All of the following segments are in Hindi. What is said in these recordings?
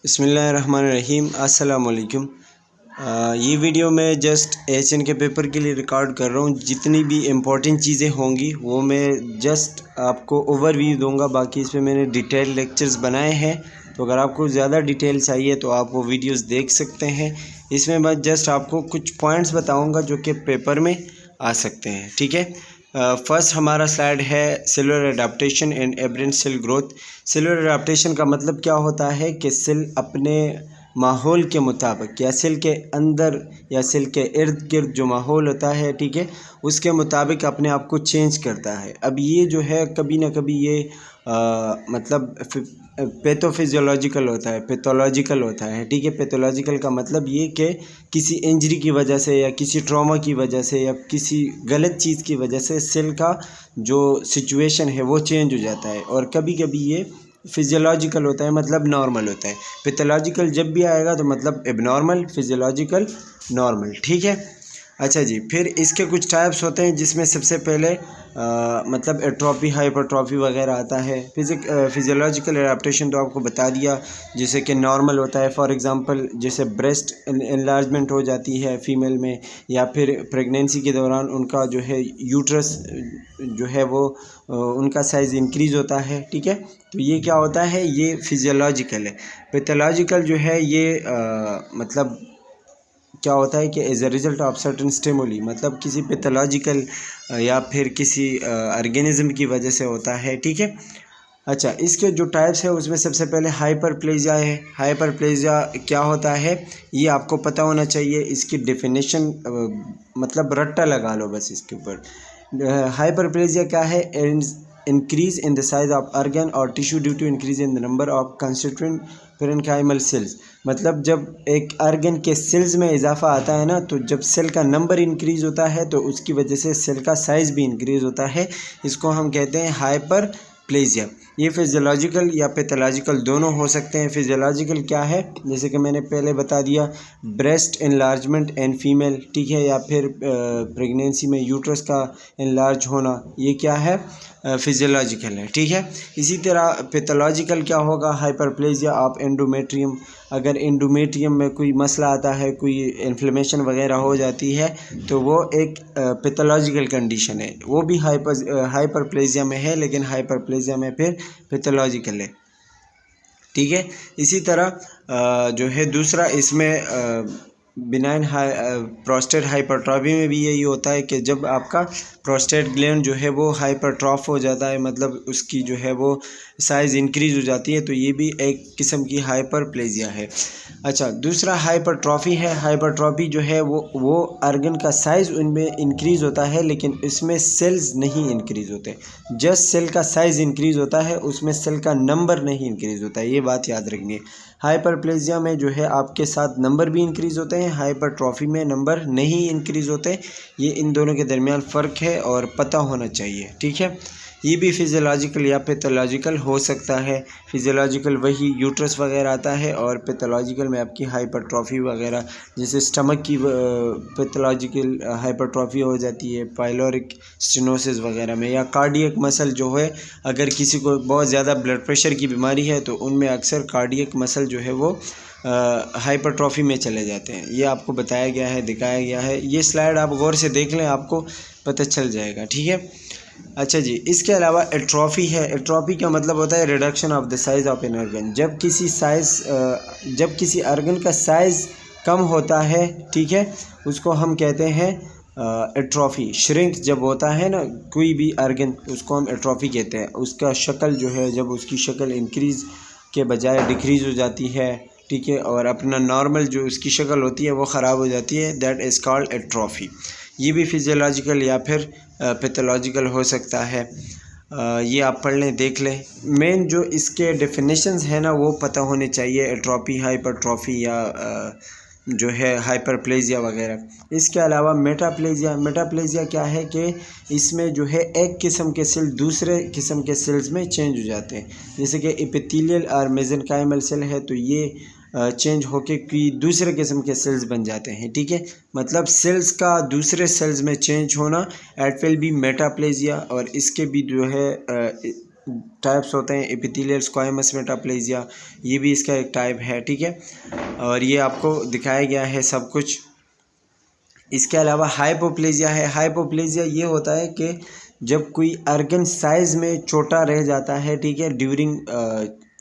बिस्मिल्लाहिर्रहमानिर्रहीम अस्सलाम वालेकुम। ये वीडियो मैं जस्ट एचएन के पेपर के लिए रिकॉर्ड कर रहा हूँ। जितनी भी इम्पोर्टेंट चीज़ें होंगी वो मैं जस्ट आपको ओवरव्यू दूंगा। बाकी इस पर मैंने डिटेल लेक्चर्स बनाए हैं, तो अगर आपको ज़्यादा डिटेल चाहिए तो आप वो वीडियोस देख सकते हैं। इसमें मैं जस्ट आपको कुछ पॉइंट्स बताऊँगा जो कि पेपर में आ सकते हैं। ठीक है, फर्स्ट हमारा स्लाइड है cellular adaptation and aberrant cell growth. Cellular adaptation का मतलब क्या होता है कि सेल अपने माहौल के मुताबिक या सेल के अंदर या सेल के इर्द गिर्द जो माहौल होता है, ठीक है, उसके मुताबिक अपने आप को चेंज करता है। अब ये जो है कभी ना कभी ये मतलब पैथोफिजियोलॉजिकल होता है, पैथोलॉजिकल होता है। ठीक है, पैथोलॉजिकल का मतलब ये कि किसी इंजरी की वजह से या किसी ट्रॉमा की वजह से या किसी गलत चीज़ की वजह से सेल का जो सिचुएशन है वो चेंज हो जाता है। और कभी कभी ये फिजियोलॉजिकल होता है, मतलब नॉर्मल होता है। पैथोलॉजिकल जब भी आएगा तो मतलब एबनॉर्मल, फिजियोलॉजिकल, नॉर्मल। ठीक है, अच्छा जी। फिर इसके कुछ टाइप्स होते हैं जिसमें सबसे पहले मतलब एट्रोफी, हाइपरट्रॉफी वगैरह आता है। फिजियोलॉजिकल एडाप्टेशन तो आपको बता दिया, जैसे कि नॉर्मल होता है। फॉर एग्जांपल जैसे ब्रेस्ट एनलार्जमेंट हो जाती है फीमेल में, या फिर प्रेगनेंसी के दौरान उनका जो है यूट्रस जो है वो उनका साइज़ इंक्रीज़ होता है। ठीक है, तो ये क्या होता है, ये फिजियोलॉजिकल है। पैथोलॉजिकल जो है ये मतलब क्या होता है कि as a result of certain stimuli, मतलब किसी पैथोलॉजिकल या फिर किसी ऑर्गेनिज्म की वजह से होता है। ठीक है, अच्छा, इसके जो टाइप्स है उसमें सबसे पहले हाइपरप्लेजिया है। हाइपरप्लेजिया क्या होता है ये आपको पता होना चाहिए। इसकी डेफिनेशन मतलब रट्टा लगा लो बस इसके ऊपर। हाइपरप्लेजिया क्या है, increase in the size of organ और tissue due to increase in the number of constituent parenchymal cells. मतलब जब एक ऑर्गन के सेल्स में इजाफा आता है ना, तो जब सेल का नंबर इंक्रीज होता है तो उसकी वजह से सेल का साइज़ भी इंक्रीज होता है। इसको हम कहते हैं हाइपरप्लेजिया। ये फिजियोलॉजिकल या पैथोलॉजिकल दोनों हो सकते हैं। फिजियोलॉजिकल क्या है, जैसे कि मैंने पहले बता दिया, ब्रेस्ट एनलार्जमेंट एंड फीमेल, ठीक है, या फिर प्रेगनेंसी में यूट्रस का एनलार्ज होना, ये क्या है, फिजियोलॉजिकल है। ठीक है, इसी तरह पैथोलॉजिकल क्या होगा, हाइपरप्लेजिया ऑफ एंडोमेट्रियम। अगर एंडोमेट्रियम में कोई मसला आता है, कोई इन्फ्लेमेशन वगैरह हो जाती है, तो वो एक पैथोलॉजिकल कंडीशन है। वो भी हाइपरप्लेजिया में है, लेकिन हाइपरप्लेजिया में फिर पैथोलॉजिकल है। ठीक है, इसी तरह जो है दूसरा इसमें बिनाइन प्रोस्टेट हाइपरट्रॉफी में भी यही होता है कि जब आपका प्रोस्टेट ग्लैंड जो है वो हाइपरट्रॉफ हो जाता है, मतलब उसकी जो है वो साइज़ इंक्रीज़ हो जाती है, तो ये भी एक किस्म की हाइपरप्लेजिया है। अच्छा, दूसरा हाइपरट्रॉफी है। हाइपरट्रॉफी जो है वो ऑर्गन का साइज़ उनमें इंक्रीज़ होता है, लेकिन इसमें सेल्स नहीं इंक्रीज़ होते। जस्ट सेल का साइज़ इंक्रीज़ होता है, उसमें सेल का नंबर नहीं इंक्रीज़ होता है। ये बात याद रखनी है। हाइपरप्लेजिया में जो है आपके साथ नंबर भी इंक्रीज़ होते हैं, हाइपरट्रॉफी में नंबर नहीं इंक्रीज़ होते। ये इन दोनों के दरमियान फ़र्क है और पता होना चाहिए। ठीक है, ये भी फिजियोलॉजिकल या पैथोलॉजिकल हो सकता है। फिजियोलॉजिकल वही यूट्रस वगैरह आता है, और पैथोलॉजिकल में आपकी हाइपरट्रॉफी वगैरह, जैसे स्टमक की पैथोलॉजिकल हाइपरट्रॉफी हो जाती है पाइलोरिक स्टेनोसिस वगैरह में, या कार्डियक मसल जो है, अगर किसी को बहुत ज़्यादा ब्लड प्रेशर की बीमारी है तो उनमें अक्सर कार्डियक मसल जो है वो हाइपरट्रॉफी में चले जाते हैं। ये आपको बताया गया है, दिखाया गया है। ये स्लाइड आप गौर से देख लें, आपको पता चल जाएगा। ठीक है, अच्छा जी। इसके अलावा एट्रोफी है। एट्रोफी का मतलब होता है reduction of the size of an organ. जब किसी ऑर्गन का साइज़ कम होता है, ठीक है, उसको हम कहते हैं एट्रोफी। श्रिंक जब होता है ना कोई भी ऑर्गन, उसको हम एट्रोफी कहते हैं। उसका शक्ल जो है, जब उसकी शक्ल इंक्रीज़ के बजाय डिक्रीज़ हो जाती है, ठीक है, और अपना नॉर्मल जो उसकी शक्ल होती है वो ख़राब हो जाती है, दैट इज़ कॉल्ड एट्रोफी। ये भी फिजियोलॉजिकल या फिर पैथोलॉजिकल हो सकता है। ये आप पढ़ लें, देख लें। मेन जो इसके डेफिनेशंस हैं ना वो पता होने चाहिए, एट्रोफी, हाइपरट्रॉफी या जो है हाइपरप्लेजिया वगैरह। इसके अलावा मेटाप्लेजिया। मेटाप्लेजिया क्या है कि इसमें जो है एक किस्म के सेल दूसरे किस्म के सेल्स में चेंज हो जाते हैं। जैसे कि एपिथेलियल और मेसेनकाइमल सेल है, तो ये चेंज होके कोई दूसरे किस्म के सेल्स बन जाते हैं। ठीक है, मतलब सेल्स का दूसरे सेल्स में चेंज होना, एट विल बी मेटाप्लेजिया। और इसके भी जो है टाइप्स होते हैं, एपिथेलियल स्क्वायमस मेटाप्लेजिया, ये भी इसका एक टाइप है, ठीक है। और ये आपको दिखाया गया है सब कुछ। इसके अलावा हाइपोप्लेजिया है। हाइपोप्लेजिया ये होता है कि जब कोई अर्गन साइज में छोटा रह जाता है, ठीक है, ड्यूरिंग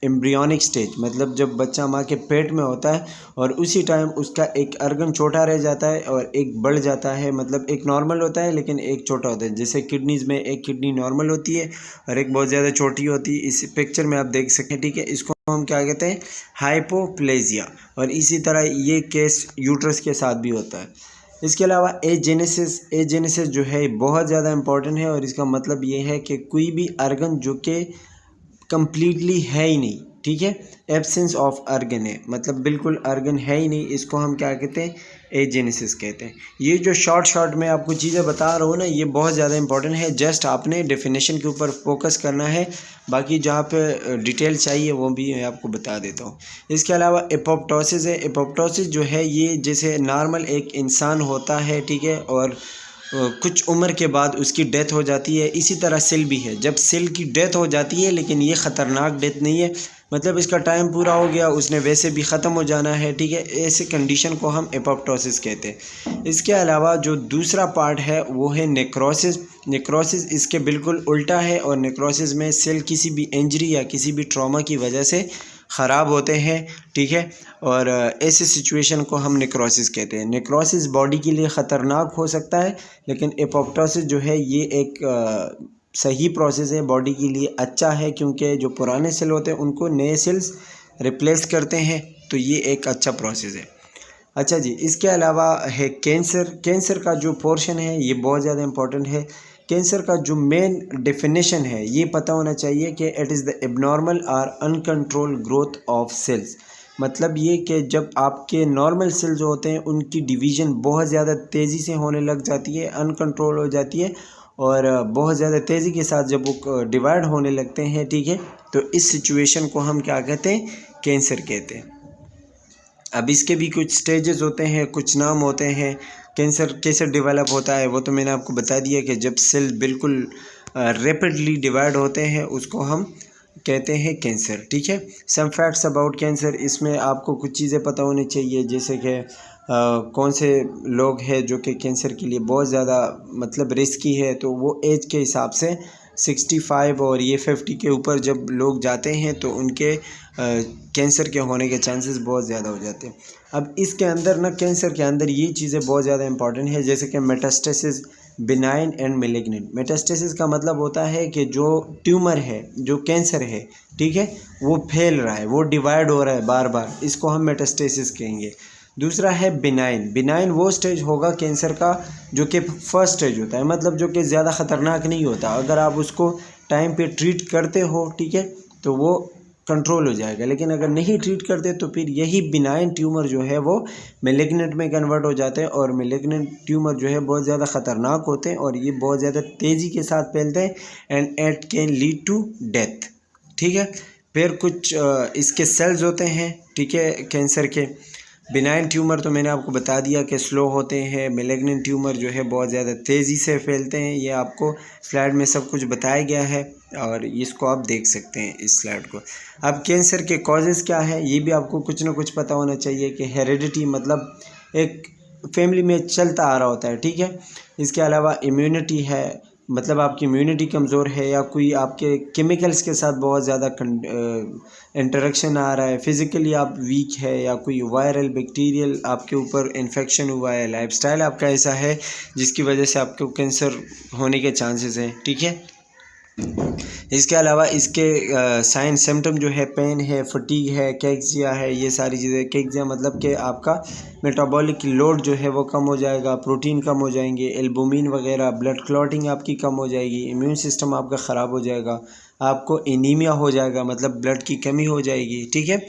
एम्ब्रियोनिक स्टेज, मतलब जब बच्चा माँ के पेट में होता है और उसी टाइम उसका एक अर्गन छोटा रह जाता है और एक बढ़ जाता है, मतलब एक नॉर्मल होता है लेकिन एक छोटा होता है। जैसे किडनीज़ में एक किडनी नॉर्मल होती है और एक बहुत ज़्यादा छोटी होती है, इस पिक्चर में आप देख सकते हैं, ठीक है। इसको हम क्या कहते हैं, हाइपोप्लेजिया। और इसी तरह ये केस यूट्रस के साथ भी होता है। इसके अलावा एजेनेसिस जो है बहुत ज़्यादा इंपॉर्टेंट है, और इसका मतलब ये है कि कोई भी अर्गन जो कि कम्प्लीटली है ही नहीं, ठीक है, एब्सेंस ऑफ अर्गन है, मतलब बिल्कुल अर्गन है ही नहीं, इसको हम क्या कहते हैं, एजेनेसिस कहते हैं। ये जो शॉर्ट में आपको चीज़ें बता रहा हूँ ना, ये बहुत ज़्यादा इंपॉर्टेंट है, जस्ट आपने डेफिनेशन के ऊपर फोकस करना है, बाकी जहाँ पे डिटेल चाहिए वो भी मैं आपको बता देता हूँ। इसके अलावा एपोप्टोसिस है। एपोप्टोसिस जो है ये जैसे नॉर्मल एक इंसान होता है, ठीक है, और कुछ उम्र के बाद उसकी डेथ हो जाती है, इसी तरह सेल भी है। जब सेल की डेथ हो जाती है, लेकिन ये ख़तरनाक डेथ नहीं है, मतलब इसका टाइम पूरा हो गया, उसने वैसे भी ख़त्म हो जाना है, ठीक है, ऐसे कंडीशन को हम एपोप्टोसिस कहते हैं। इसके अलावा जो दूसरा पार्ट है वो है नेक्रोसिस। नेक्रोसिस इसके बिल्कुल उल्टा है, और नेक्रोसिस में सेल किसी भी इंजरी या किसी भी ट्रॉमा की वजह से ख़राब होते हैं, ठीक है, और ऐसे सिचुएशन को हम नेक्रोसिस कहते हैं। नेक्रोसिस बॉडी के लिए ख़तरनाक हो सकता है, लेकिन एपोप्टोसिस जो है ये एक सही प्रोसेस है, बॉडी के लिए अच्छा है, क्योंकि जो पुराने सेल होते हैं उनको नए सेल्स रिप्लेस करते हैं, तो ये एक अच्छा प्रोसेस है। अच्छा जी, इसके अलावा है कैंसर। कैंसर का जो पोर्शन है ये बहुत ज़्यादा इंपॉर्टेंट है। कैंसर का जो मेन डेफिनेशन है ये पता होना चाहिए कि इट इज़ द एबनॉर्मल और अनकंट्रोल ग्रोथ ऑफ सेल्स। मतलब ये कि जब आपके नॉर्मल सेल जो होते हैं उनकी डिवीज़न बहुत ज़्यादा तेज़ी से होने लग जाती है, अनकंट्रोल हो जाती है, और बहुत ज़्यादा तेज़ी के साथ जब वो डिवाइड होने लगते हैं, ठीक है, तो इस सिचुएशन को हम क्या कहते हैं, कैंसर कहते हैं। अब इसके भी कुछ स्टेजेस होते हैं, कुछ नाम होते हैं। कैंसर कैसे डेवलप होता है वो तो मैंने आपको बता दिया कि जब सेल बिल्कुल रैपिडली डिवाइड होते हैं उसको हम कहते हैं कैंसर, ठीक है। सम फैक्ट्स अबाउट कैंसर, इसमें आपको कुछ चीज़ें पता होनी चाहिए, जैसे कि कौन से लोग हैं जो कि कैंसर के लिए बहुत ज़्यादा मतलब रिस्की है, तो वो एज के हिसाब से 65 और ये 50 के ऊपर जब लोग जाते हैं तो उनके कैंसर के होने के चांसेस बहुत ज़्यादा हो जाते हैं। अब इसके अंदर ना, कैंसर के अंदर ये चीज़ें बहुत ज़्यादा इंपॉर्टेंट है, जैसे कि metastasis, benign and malignant. Metastasis का मतलब होता है कि जो ट्यूमर है, जो कैंसर है, ठीक है, वो फैल रहा है, वो डिवाइड हो रहा है बार बार, इसको हम मेटास्टेसिस कहेंगे। दूसरा है बिनाइन। बिनाइन वो स्टेज होगा कैंसर का जो कि फर्स्ट स्टेज होता है, मतलब जो कि ज़्यादा ख़तरनाक नहीं होता, अगर आप उसको टाइम पे ट्रीट करते हो, ठीक है, तो वो कंट्रोल हो जाएगा। लेकिन अगर नहीं ट्रीट करते तो फिर यही बिनाइन ट्यूमर जो है वो मेलिग्नेंट में कन्वर्ट हो जाते हैं, और मेलिग्नेंट ट्यूमर जो है बहुत ज़्यादा ख़तरनाक होते हैं और ये बहुत ज़्यादा तेज़ी के साथ फैलते हैं, and it can lead to death, ठीक है। फिर कुछ इसके सेल्स होते हैं, ठीक है, कैंसर के। बिनाइन ट्यूमर तो मैंने आपको बता दिया कि स्लो होते हैं, मेलिग्नेंट ट्यूमर जो है बहुत ज़्यादा तेज़ी से फैलते हैं, ये आपको स्लाइड में सब कुछ बताया गया है और इसको आप देख सकते हैं इस स्लाइड को। अब कैंसर के कॉजेज़ क्या है ये भी आपको कुछ ना कुछ पता होना चाहिए कि हेरिडिटी, मतलब एक फैमिली में चलता आ रहा होता है, ठीक है। इसके अलावा इम्यूनिटी है, मतलब आपकी इम्यूनिटी कमज़ोर है, या कोई आपके केमिकल्स के साथ बहुत ज़्यादा इंटरेक्शन आ रहा है, फिज़िकली आप वीक है, या कोई वायरल बैक्टीरियल आपके ऊपर इन्फेक्शन हुआ है, लाइफस्टाइल आपका ऐसा है जिसकी वजह से आपको कैंसर होने के चांसेस हैं, ठीक है। इसके अलावा इसके साइन सिम्टम जो है पेन है, फटीग है, कैक्सिया है, ये सारी चीज़ें। कैक्सिया मतलब कि आपका मेटाबॉलिक लोड जो है वो कम हो जाएगा, प्रोटीन कम हो जाएंगे, एल्बुमिन वगैरह, ब्लड क्लॉटिंग आपकी कम हो जाएगी, इम्यून सिस्टम आपका ख़राब हो जाएगा, आपको एनीमिया हो जाएगा, मतलब ब्लड की कमी हो जाएगी, ठीक है।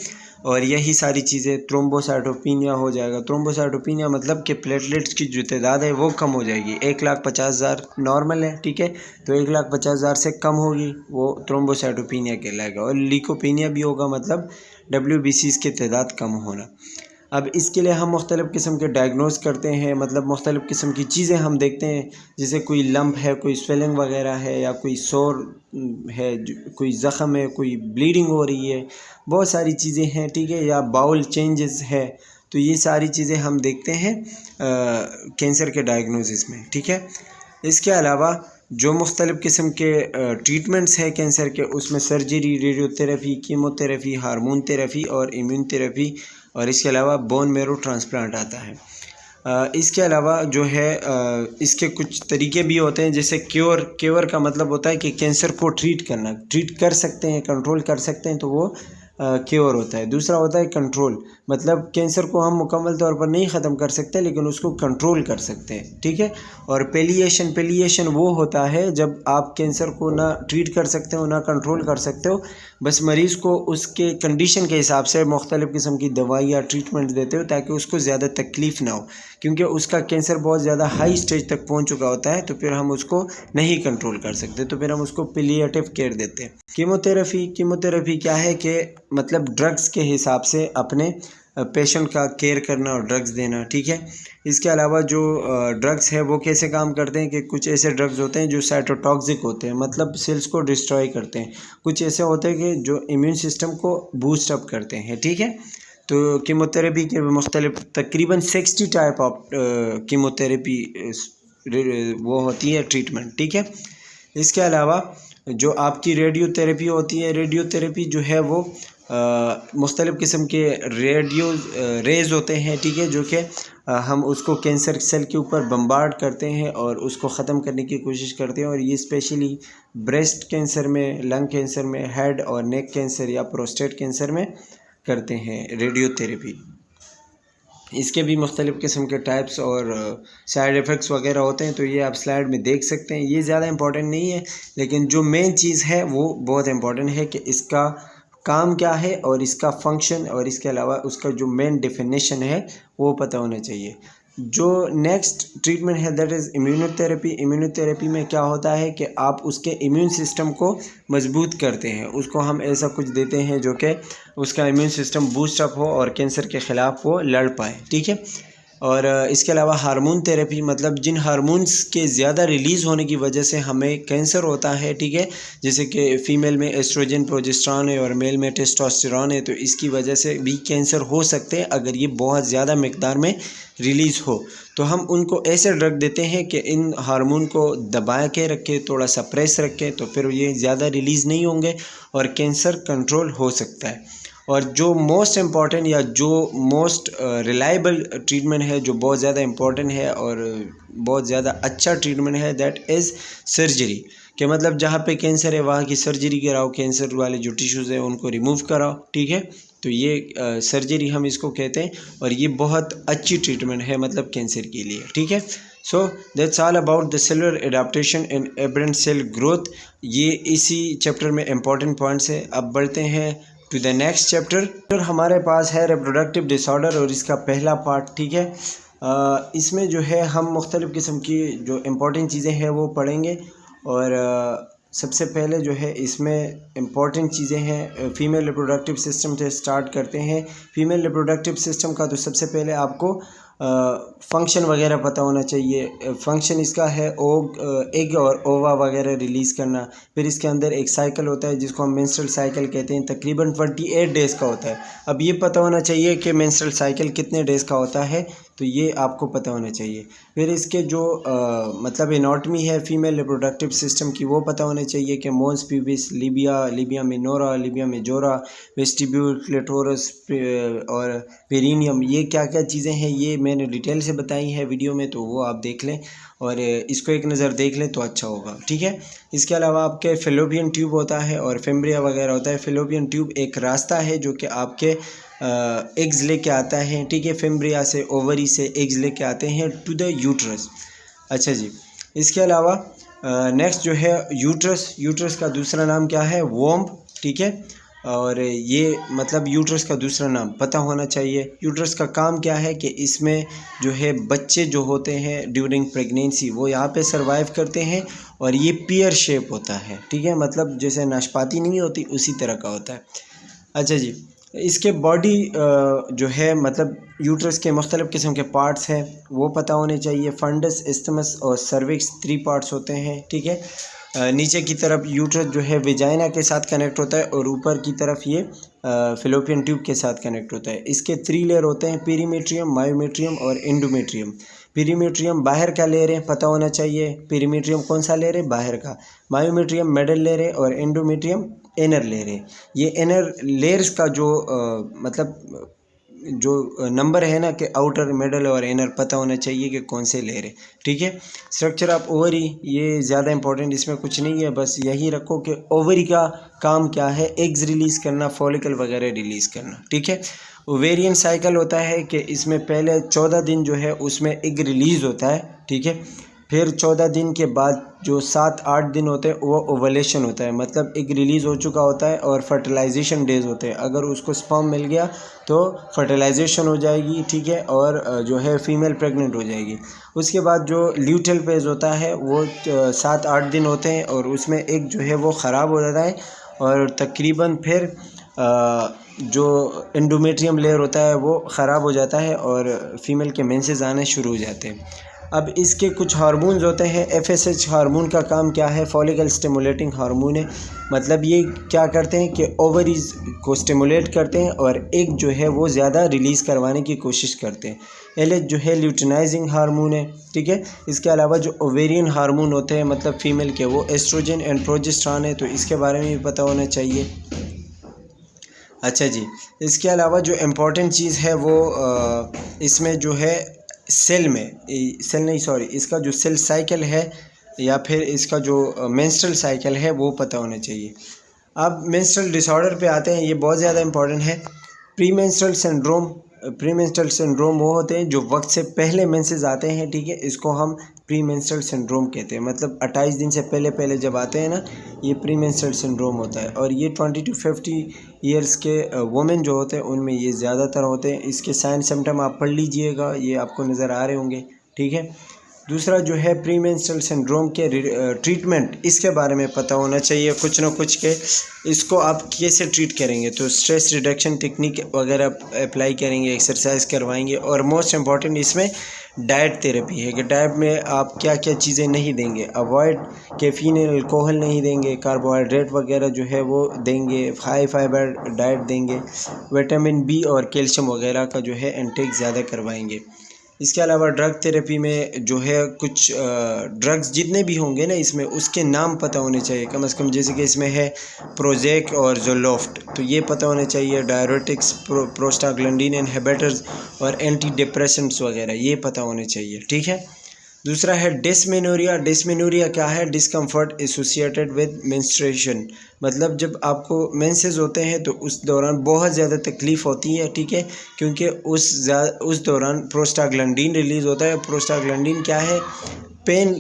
और यही सारी चीज़ें, थ्रोम्बोसाइटोपिनिया हो जाएगा। थ्रोम्बोसाइटोपिनिया मतलब कि प्लेटलेट्स की जो तादाद है वो कम हो जाएगी। 1,50,000 नॉर्मल है, ठीक है, तो 1,50,000 से कम होगी वो थ्रोम्बोसाइटोपिनिया कहलाएगा। और लीकोपिनिया भी होगा, मतलब WBCs की तादाद कम होना। अब इसके लिए हम मुख्तलिफ़ किस्म के डायग्नोस करते हैं, मतलब मुख्तलिफ़ किस्म की चीज़ें हम देखते हैं, जैसे कोई लंप है, कोई स्वेलिंग वगैरह है, या कोई सोर है, कोई ज़ख़म है, कोई ब्लीडिंग हो रही है, बहुत सारी चीज़ें हैं, ठीक है, या बाउल चेंजेस है। तो ये सारी चीज़ें हम देखते हैं कैंसर के डायग्नोसिस में, ठीक है। इसके अलावा जो मुख्तलिफ़ किस्म के ट्रीटमेंट्स हैं कैंसर के, उसमें surgery, radiotherapy, chemotherapy, hormone therapy और इम्यून थेरेपी, और इसके अलावा बोन मैरो ट्रांसप्लांट आता है। इसके अलावा जो है इसके कुछ तरीके भी होते हैं, जैसे क्योर का मतलब होता है कि कैंसर को ट्रीट करना, ट्रीट कर सकते हैं, कंट्रोल कर सकते हैं, तो वो क्योर होता है। दूसरा होता है कंट्रोल, मतलब कैंसर को हम मुकम्मल तौर पर नहीं ख़त्म कर सकते, लेकिन उसको कंट्रोल कर सकते हैं, ठीक है। और पेलिएशन वो होता है जब आप कैंसर को ना ट्रीट कर सकते हो, ना कंट्रोल कर सकते हो, बस मरीज़ को उसके कंडीशन के हिसाब से मुख्तलिफ़ किस्म की दवाई या ट्रीटमेंट देते हो ताकि उसको ज़्यादा तकलीफ़ ना हो, क्योंकि उसका कैंसर बहुत ज़्यादा हाई स्टेज तक पहुंच चुका होता है, तो फिर हम उसको नहीं कंट्रोल कर सकते, तो फिर हम उसको पेलिएटिव केयर देते हैं। कीमोथेरेपी क्या है कि मतलब ड्रग्स के हिसाब से अपने पेशेंट का केयर करना और ड्रग्स देना, ठीक है। इसके अलावा जो ड्रग्स है वो कैसे काम करते हैं कि कुछ ऐसे ड्रग्स होते हैं जो साइटोटॉक्सिक होते हैं, मतलब सेल्स को डिस्ट्रॉय करते हैं, कुछ ऐसे होते हैं कि जो इम्यून सिस्टम को बूस्ट अप करते हैं, ठीक है। तो कीमोथेरेपी के मुख्तलिफ तकरीबन 60 टाइप ऑफ कीमोथेरेपी वो होती है ट्रीटमेंट, ठीक है। इसके अलावा जो आपकी रेडियोथेरेपी होती है, रेडियोथेरेपी जो है वो मुख्तलिफ़ किस्म के रेज़ होते हैं, ठीक है, जो कि हम उसको कैंसर सेल के ऊपर बम्बार्ड करते हैं और उसको ख़त्म करने की कोशिश करते हैं, और ये स्पेशली ब्रेस्ट कैंसर में, लंग कैंसर में, हेड और नेक कैंसर या प्रोस्टेट कैंसर में करते हैं रेडियोथेरेपी। इसके भी मुख्तलिफ़ किस्म के टाइप्स और साइड इफ़ेक्ट्स वगैरह होते हैं, तो ये आप स्लाइड में देख सकते हैं। ये ज़्यादा इंपॉर्टेंट नहीं है, लेकिन जो मेन चीज़ है वो बहुत इंपॉर्टेंट है कि इसका काम क्या है और इसका फंक्शन, और इसके अलावा उसका जो मेन डेफिनेशन है वो पता होना चाहिए। जो नेक्स्ट ट्रीटमेंट है दैट इज़ इम्यूनोथेरेपी। इम्यूनोथेरेपी में क्या होता है कि आप उसके इम्यून सिस्टम को मजबूत करते हैं, उसको हम ऐसा कुछ देते हैं जो कि उसका इम्यून सिस्टम बूस्ट अप हो और कैंसर के ख़िलाफ़ वो लड़ पाए, ठीक है। और इसके अलावा हार्मोन थेरेपी, मतलब जिन हार्मोन्स के ज़्यादा रिलीज़ होने की वजह से हमें कैंसर होता है, ठीक है, जैसे कि फ़ीमेल में एस्ट्रोजन प्रोजेस्टेरॉन है और मेल में टेस्टोस्टेरॉन है, तो इसकी वजह से भी कैंसर हो सकते हैं अगर ये बहुत ज़्यादा मिक़दार में रिलीज़ हो। तो हम उनको ऐसे ड्रग देते हैं कि इन हार्मोन को दबा के रखें, थोड़ा सप्रेस रखें, तो फिर ये ज़्यादा रिलीज़ नहीं होंगे और कैंसर कंट्रोल हो सकता है। और जो मोस्ट इम्पॉर्टेंट या जो मोस्ट रिलायबल ट्रीटमेंट है, जो बहुत ज़्यादा इम्पॉर्टेंट है और बहुत ज़्यादा अच्छा ट्रीटमेंट है, दैट इज़ सर्जरी। कि मतलब जहाँ पे कैंसर है वहाँ की सर्जरी कराओ, कैंसर वाले जो टिश्यूज़ हैं उनको रिमूव कराओ, ठीक है। तो ये सर्जरी हम इसको कहते हैं, और ये बहुत अच्छी ट्रीटमेंट है मतलब कैंसर के लिए, ठीक है। So that's all about the cellular adaptation and aberrant cell growth. ये इसी चैप्टर में इम्पॉर्टेंट पॉइंट्स है। अब बढ़ते हैं टू द नेक्स्ट चैप्टर। हमारे पास है रिप्रोडक्टिव डिसऑर्डर और इसका पहला पार्ट, ठीक है। इसमें जो है हम मुख्तलिफ़ किस्म की जो इम्पोर्टेंट चीज़ें हैं वो पढ़ेंगे, और सबसे पहले जो है इसमें इम्पॉर्टेंट चीज़ें हैं फ़ीमेल रिप्रोडक्टिव सिस्टम से स्टार्ट करते हैं। फ़ीमेल रिप्रोडक्टिव सिस्टम का तो सबसे पहले आपको फंक्शन वगैरह पता होना चाहिए। फंक्शन इसका है एग और ओवा वगैरह रिलीज़ करना। फिर इसके अंदर एक साइकिल होता है जिसको हम मेंस्ट्रुअल साइकिल कहते हैं, तकरीबन 28 डेज़ का होता है। अब ये पता होना चाहिए कि मेंस्ट्रुअल साइकिल कितने डेज़ का होता है, तो ये आपको पता होना चाहिए। फिर इसके जो मतलब एनाटॉमी है फीमेल रिप्रोडक्टिव सिस्टम की, वो पता होना चाहिए कि mons pubis, labia minora, labia majora, vestibule, clitoris और पेरिनियम, ये क्या क्या चीज़ें हैं ये मैंने डिटेल से बताई है वीडियो में, तो वो आप देख लें और इसको एक नज़र देख लें तो अच्छा होगा, ठीक है। इसके अलावा आपके फेलोपियन ट्यूब होता है और फेम्ब्रिया वगैरह होता है। फेलोपियन ट्यूब एक रास्ता है जो कि आपके एग्स लेके आता है, ठीक है। फेम्ब्रिया से, ओवरी से एग्स लेके आते हैं टू द यूट्रस। अच्छा जी, इसके अलावा नेक्स्ट जो है यूट्रस का दूसरा नाम क्या है, वोम्ब, ठीक है। और ये मतलब यूट्रस का दूसरा नाम पता होना चाहिए। यूट्रस का काम क्या है कि इसमें जो है बच्चे जो होते हैं ड्यूरिंग प्रेगनेंसी वो यहाँ पे सरवाइव करते हैं, और ये पियर शेप होता है, ठीक है, मतलब जैसे नाशपाती नहीं होती उसी तरह का होता है। अच्छा जी, इसके बॉडी जो है मतलब यूट्रस के मुख्तलिफ़ किस्म के पार्ट्स हैं वो पता होने चाहिए। फंडस, इस्थमस और सर्विक्स 3 पार्ट्स होते हैं, ठीक है। नीचे की तरफ यूट्रस जो है वेजाइना के साथ कनेक्ट होता है और ऊपर की तरफ ये फिलोपियन ट्यूब के साथ कनेक्ट होता है। इसके 3 लेयर होते हैं, पेरीमेट्रियम, मायोमेट्रियम और एंडोमेट्रियम। पेरीमेट्रियम बाहर का लेयर है, पता होना चाहिए। पेरीमेट्रियम कौन सा लेयर है? बाहर का। मायोमेट्रियम मिडल लेयर है और एंडोमेट्रियम इनर लेयर है। ये इनर लेयर्स का जो मतलब जो नंबर है ना कि आउटर, मिडल और इनर पता होना चाहिए कि कौन से लेयर है, ठीक है। स्ट्रक्चर ऑफ ओवरी, ये ज़्यादा इंपॉर्टेंट इसमें कुछ नहीं है, बस यही रखो कि ओवरी का काम क्या है, एग्स रिलीज़ करना, फॉलिकल वगैरह रिलीज़ करना, ठीक है। ओवेरियन साइकिल होता है कि इसमें पहले 14 दिन जो है उसमें एग रिलीज़ होता है, ठीक है। फिर 14 दिन के बाद जो 7-8 दिन होते हैं वो ओवलेशन होता है, मतलब एग रिलीज़ हो चुका होता है और फर्टिलाइजेशन डेज होते हैं। अगर उसको स्पर्म मिल गया तो फर्टिलाइजेशन हो जाएगी, ठीक है, और जो है फीमेल प्रेग्नेंट हो जाएगी। उसके बाद जो ल्यूटेल फेज़ होता है वो 7-8 दिन होते हैं और उसमें एग जो है वो ख़राब हो जाता है और तकरीबन फिर जो एंडोमेट्रियम लेयर होता है वो ख़राब हो जाता है और फीमेल के मेंसेस आने शुरू हो जाते हैं। अब इसके कुछ हार्मोन्स होते हैं। FSH हार्मोन का काम क्या है? फॉलिकल स्टिमुलेटिंग हार्मोन है, मतलब ये क्या करते हैं कि ओवरीज को स्टिमुलेट करते हैं और एग जो है वो ज़्यादा रिलीज़ करवाने की कोशिश करते हैं। LH जो है ल्यूटिनाइजिंग हार्मोन है, ठीक है। इसके अलावा जो ओवेरियन हार्मोन होते हैं मतलब फ़ीमेल के, वो एस्ट्रोजन एंड प्रोजेस्टेरॉन है, तो इसके बारे में भी पता होना चाहिए। अच्छा जी, इसके अलावा जो इम्पोर्टेंट चीज़ है वो इसमें जो है सेल नहीं सॉरी, इसका जो सेल साइकिल है या फिर इसका जो मेंस्ट्रुअल साइकिल है वो पता होना चाहिए। अब मेंस्ट्रुअल डिसऑर्डर पे आते हैं, ये बहुत ज़्यादा इंपॉर्टेंट है। प्रीमेंस्ट्रुअल सिंड्रोम वो होते हैं जो वक्त से पहले मेंसेस आते हैं, ठीक है, इसको हम प्रीमेंस्ट्रुअल सिंड्रोम कहते हैं। मतलब 28 दिन से पहले जब आते हैं ना, ये प्रीमेंस्ट्रुअल सिंड्रोम होता है और ये 20 to 50 ईयर्स के वुमेन जो होते हैं उनमें ये ज़्यादातर होते हैं। इसके साइन सिम्टम आप पढ़ लीजिएगा, ये आपको नज़र आ रहे होंगे, ठीक है। दूसरा जो है प्रीमेंस्ट्रुअल सिंड्रोम के ट्रीटमेंट, इसके बारे में पता होना चाहिए कुछ ना कुछ के इसको आप कैसे ट्रीट करेंगे। तो स्ट्रेस रिडक्शन टेक्निक वगैरह अप्लाई करेंगे, एक्सरसाइज करवाएंगे और मोस्ट इम्पॉर्टेंट इसमें डाइट थेरेपी है कि डाइट में आप क्या क्या चीज़ें नहीं देंगे। अवॉइड कैफीन, अल्कोहल नहीं देंगे, कार्बोहाइड्रेट वगैरह जो है वो देंगे, हाई फाइबर डाइट देंगे, विटामिन B और कैल्शियम वगैरह का जो है इंटेक ज़्यादा करवाएंगे। इसके अलावा ड्रग थेरेपी में जो है कुछ ड्रग्स जितने भी होंगे ना इसमें, उसके नाम पता होने चाहिए कम से कम। जैसे कि इसमें है प्रोजेक और जोलोफ्ट, तो ये पता होने चाहिए। डायरेटिक्स, प्रोस्टाग्लैंडिन इनहिबिटर्स और एंटी डिप्रेसेंट्स वगैरह ये पता होने चाहिए, ठीक है। दूसरा है डिस्मेनोरिया। डिस्मेनोरिया क्या है? डिस्कम्फर्ट एसोसिएटेड विद मेंस्ट्रुएशन, मतलब जब आपको मेंसेस होते हैं तो उस दौरान बहुत ज़्यादा तकलीफ़ होती है, ठीक है, क्योंकि उस दौरान प्रोस्टाग्लैंडिन रिलीज़ होता है। प्रोस्टाग्लैंडिन क्या है? पेन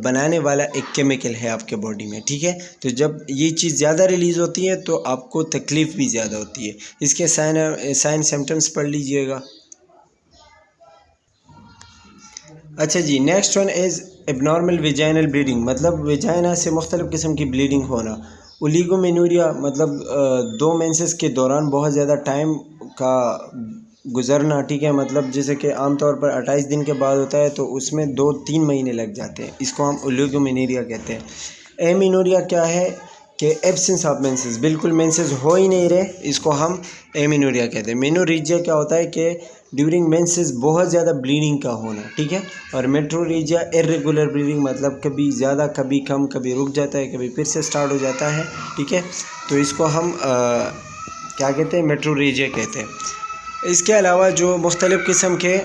बनाने वाला एक केमिकल है आपके बॉडी में, ठीक है। तो जब ये चीज़ ज़्यादा रिलीज़ होती है तो आपको तकलीफ़ भी ज़्यादा होती है। इसके साइन सिम्टम्स पढ़ लीजिएगा। अच्छा जी, next one is abnormal vaginal bleeding, मतलब वेजाइना से मुख्तलिफ़ किस्म की ब्लीडिंग होना। ओलिगोमेनोरिया मतलब 2 मेंसेस के दौरान बहुत ज़्यादा टाइम का गुज़रना, ठीक है, मतलब जैसे कि आमतौर पर 28 दिन के बाद होता है तो उसमें 2-3 महीने लग जाते हैं, इसको हम ओलिगोमेनोरिया कहते हैं। एमिनोरिया क्या है कि एब्सेंस ऑफ मेंसेस, बिल्कुल मेंसेस हो ही नहीं रहे, इसको हम एमिनोरिया कहते हैं। मेनोरेजिया क्या होता है कि ड्यूरिंग मेंसेस बहुत ज़्यादा ब्लीडिंग का होना, ठीक है। और मेट्रोरेजिया इर्रेगुलर ब्लीडिंग, मतलब कभी ज़्यादा कभी कम, कभी रुक जाता है कभी फिर से स्टार्ट हो जाता है, ठीक है, तो इसको हम क्या कहते हैं? मेट्रोरेजिया कहते हैं। इसके अलावा जो मुख्तलिफ़ किस्म के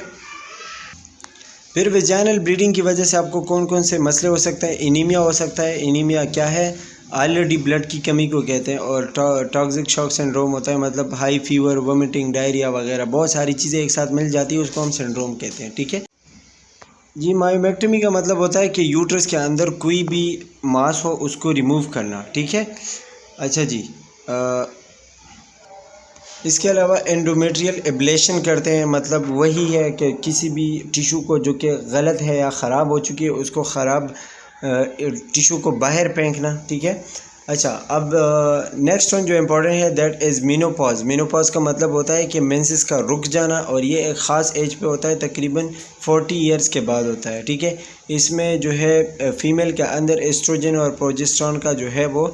फिर वेजाइनल ब्लीडिंग की वजह से आपको कौन कौन से मसले हो सकते हैं? एनीमिया हो सकता है। एनीमिया क्या है? ऑलरेडी ब्लड की कमी को कहते हैं। और टॉक्सिक शॉक सिंड्रोम होता है, मतलब हाई फीवर, वोमिटिंग, डायरिया वगैरह बहुत सारी चीज़ें एक साथ मिल जाती है, उसको हम सिंड्रोम कहते हैं, ठीक है जी। मायोमेक्टमी का मतलब होता है कि यूट्रस के अंदर कोई भी मांस हो उसको रिमूव करना, ठीक है। अच्छा जी, इसके अलावा एंडोमेट्रियल एब्लेशन करते हैं, मतलब वही है कि किसी भी टिशू को जो कि गलत है या ख़राब हो चुकी है उसको ख़राब टिशू को बाहर फेंकना, ठीक है। अच्छा, अब नेक्स्ट वन जो इम्पोर्टेंट है दैट इज़ मेनोपॉज। मेनोपॉज का मतलब होता है कि मेंसेस का रुक जाना, और ये एक ख़ास एज पे होता है, तकरीबन 40 इयर्स के बाद होता है। ठीक है, इसमें जो है फ़ीमेल के अंदर एस्ट्रोजन और प्रोजेस्टेरॉन का जो है वो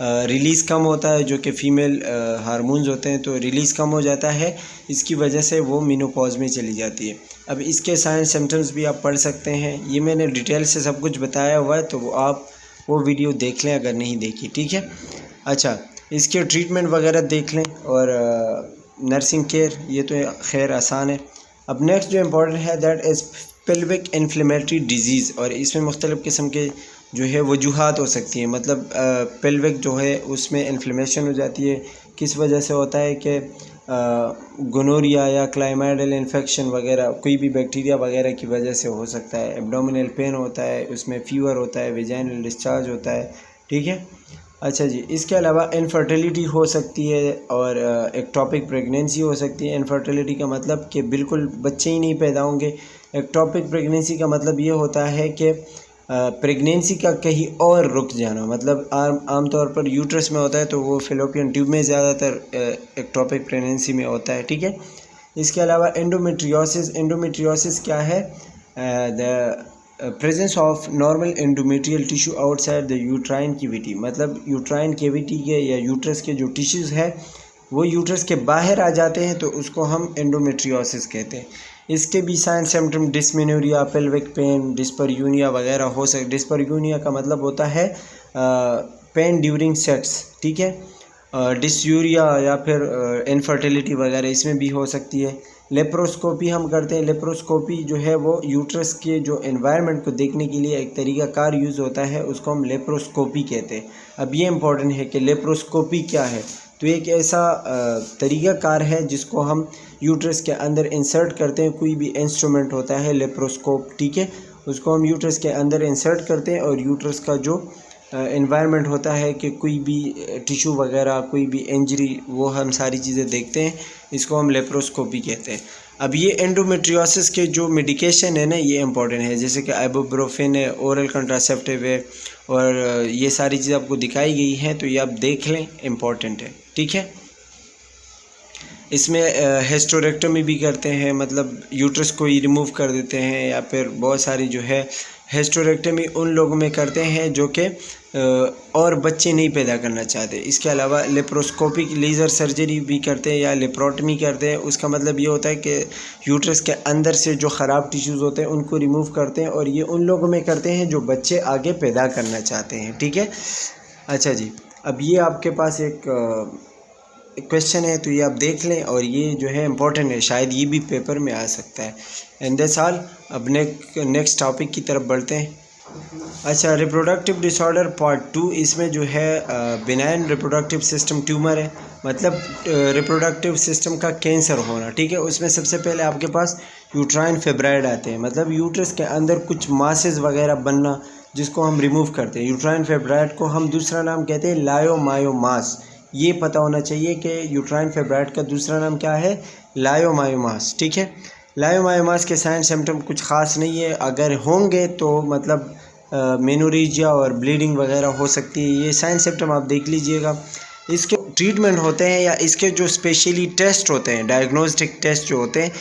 रिलीज़ कम होता है, जो कि फ़ीमेल हार्मोन्स होते हैं, तो रिलीज़ कम हो जाता है, इसकी वजह से वो मेनोपॉज में चली जाती है। अब इसके साइंस सिम्टम्स भी आप पढ़ सकते हैं, ये मैंने डिटेल से सब कुछ बताया हुआ है, तो आप वो वीडियो देख लें अगर नहीं देखी। ठीक है, अच्छा, इसके ट्रीटमेंट वगैरह देख लें, और नर्सिंग केयर ये तो खैर आसान है। अब नेक्स्ट जो इम्पोर्टेंट है that is pelvic inflammatory disease, और इसमें मुख्तलिफ़ किस्म के जो है वजूहात हो सकती हैं। मतलब पेल्विक जो है उसमें इन्फ्लेमेशन हो जाती है, किस वजह से होता है कि गोनोरिया या क्लाइमाइडल इन्फेक्शन वगैरह, कोई भी बैक्टीरिया वगैरह की वजह से हो सकता है। एब्डोमिनल पेन होता है, उसमें फ़ीवर होता है, वेजाइनल डिस्चार्ज होता है। ठीक है, अच्छा जी, इसके अलावा इनफर्टिलिटी हो सकती है, और एक्टोपिक प्रेगनेंसी हो सकती है। इनफर्टिलिटी का मतलब कि बिल्कुल बच्चे ही नहीं पैदा होंगे। एक्टोपिक प्रेगनेंसी का मतलब ये होता है कि प्रेगनेंसी का कहीं और रुक जाना, मतलब आम तौर पर यूट्रस में होता है, तो वो फेलोपियन ट्यूब में ज़्यादातर एक्टोपिक प्रेगनेंसी में होता है। ठीक है, इसके अलावा एंडोमेट्रियोसिस। एंडोमेट्रियोसिस क्या है? The presence of normal endometrial tissue outside the uterine cavity, मतलब यूट्राइन कैविटी के या यूट्रस के जो टिश्यूज़ है वो यूट्रस के बाहर आ जाते हैं, तो उसको हम एंडोमेट्रियोसिस कहते हैं। इसके भी sign symptom dysmenorrhea, pelvic pain, dyspareunia वगैरह हो सकते। डिस्परयूनिया का मतलब होता है पेन ड्यूरिंग सेक्स। ठीक है, डिस्यूरिया या फिर इनफर्टिलिटी वगैरह इसमें भी हो सकती है। लेप्रोस्कोपी हम करते हैं। लेप्रोस्कोपी जो है वो यूट्रस के जो एनवायरनमेंट को देखने के लिए एक तरीका कार यूज़ होता है, उसको हम लेप्रोस्कोपी कहते हैं। अब ये इम्पोर्टेंट है कि लेप्रोस्कोपी क्या है, तो एक ऐसा तरीका कार है जिसको हम यूट्रस के अंदर इंसर्ट करते हैं। कोई भी इंस्ट्रूमेंट होता है लेप्रोस्कोप, ठीक है, उसको हम यूट्रस के अंदर इंसर्ट करते हैं, और यूट्रस का जो एनवायरनमेंट होता है कि कोई भी टिश्यू वगैरह, कोई भी इंजरी, वो हम सारी चीज़ें देखते हैं, इसको हम लेप्रोस्कोपी कहते हैं। अब ये एंडोमेट्रियोसिस के जो मेडिकेशन है ना, ये इंपॉर्टेंट है, जैसे कि आइबुप्रोफेन है, ओरल कंट्रासेप्टिव है, और ये सारी चीज़ें आपको दिखाई गई हैं, तो ये आप देख लें, इम्पॉर्टेंट है। ठीक है, इसमें हिस्टेरेक्टोमी भी करते हैं, मतलब यूट्रस को ही रिमूव कर देते हैं, या फिर बहुत सारी जो है हिस्टेरेक्टोमी उन लोगों में करते हैं जो कि और बच्चे नहीं पैदा करना चाहते। इसके अलावा लेप्रोस्कोपिक लेज़र सर्जरी भी करते हैं या लेप्रोटमी करते हैं। उसका मतलब ये होता है कि यूट्रस के अंदर से जो ख़राब टिश्यूज़ होते हैं उनको रिमूव करते हैं, और ये उन लोगों में करते हैं जो बच्चे आगे पैदा करना चाहते हैं। ठीक है, अच्छा जी, अब ये आपके पास एक क्वेश्चन है, तो ये आप देख लें, और ये जो है इम्पोर्टेंट है, शायद ये भी पेपर में आ सकता है। And that's all. अब नेक्स्ट टॉपिक की तरफ बढ़ते हैं। अच्छा, रिप्रोडक्टिव डिसऑर्डर पार्ट 2, इसमें जो है बिनाइन रिप्रोडक्टिव सिस्टम ट्यूमर है, मतलब रिप्रोडक्टिव सिस्टम का कैंसर होना। ठीक है, उसमें सबसे पहले आपके पास यूट्राइन फेब्राइड आते हैं, मतलब यूट्रस के अंदर कुछ मासेस वगैरह बनना, जिसको हम रिमूव करते हैं। यूट्राइन फेब्राइड को हम दूसरा नाम कहते हैं लायोमायोमास। ये पता होना चाहिए कि यूट्राइन फेब्राइड का दूसरा नाम क्या है, लायोमायोमास। ठीक है, लायोमायोमास के साइन सिम्टम कुछ ख़ास नहीं है, अगर होंगे तो मतलब मेनोरेजिया और ब्लीडिंग वगैरह हो सकती है। ये साइन सिम्टम आप देख लीजिएगा। इसके ट्रीटमेंट होते हैं या इसके जो स्पेशली टेस्ट होते हैं, डायग्नोस्टिक टेस्ट जो होते हैं,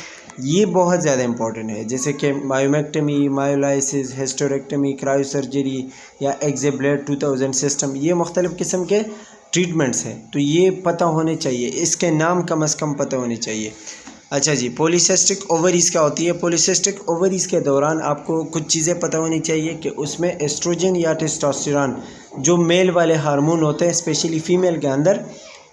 ये बहुत ज़्यादा इंपॉर्टेंट है, जैसे कि मायोमेक्टमी, मायोलाइसिस, हिस्टेरेक्टमी, क्रायोसर्जरी या एक्सेब्लेड 2000 सिस्टम, ये मुख्तलिफ़ किस्म के ट्रीटमेंट्स हैं, तो ये पता होने चाहिए, इसके नाम कम से कम पता होने चाहिए। अच्छा जी, पॉलीसिस्टिक ओवरीज़ क्या होती है? पॉलीसिस्टिक ओवरीज़ के दौरान आपको कुछ चीज़ें पता होनी चाहिए कि उसमें एस्ट्रोजन या टेस्टोस्टेरोन जो मेल वाले हार्मोन होते हैं, स्पेशली फ़ीमेल के अंदर,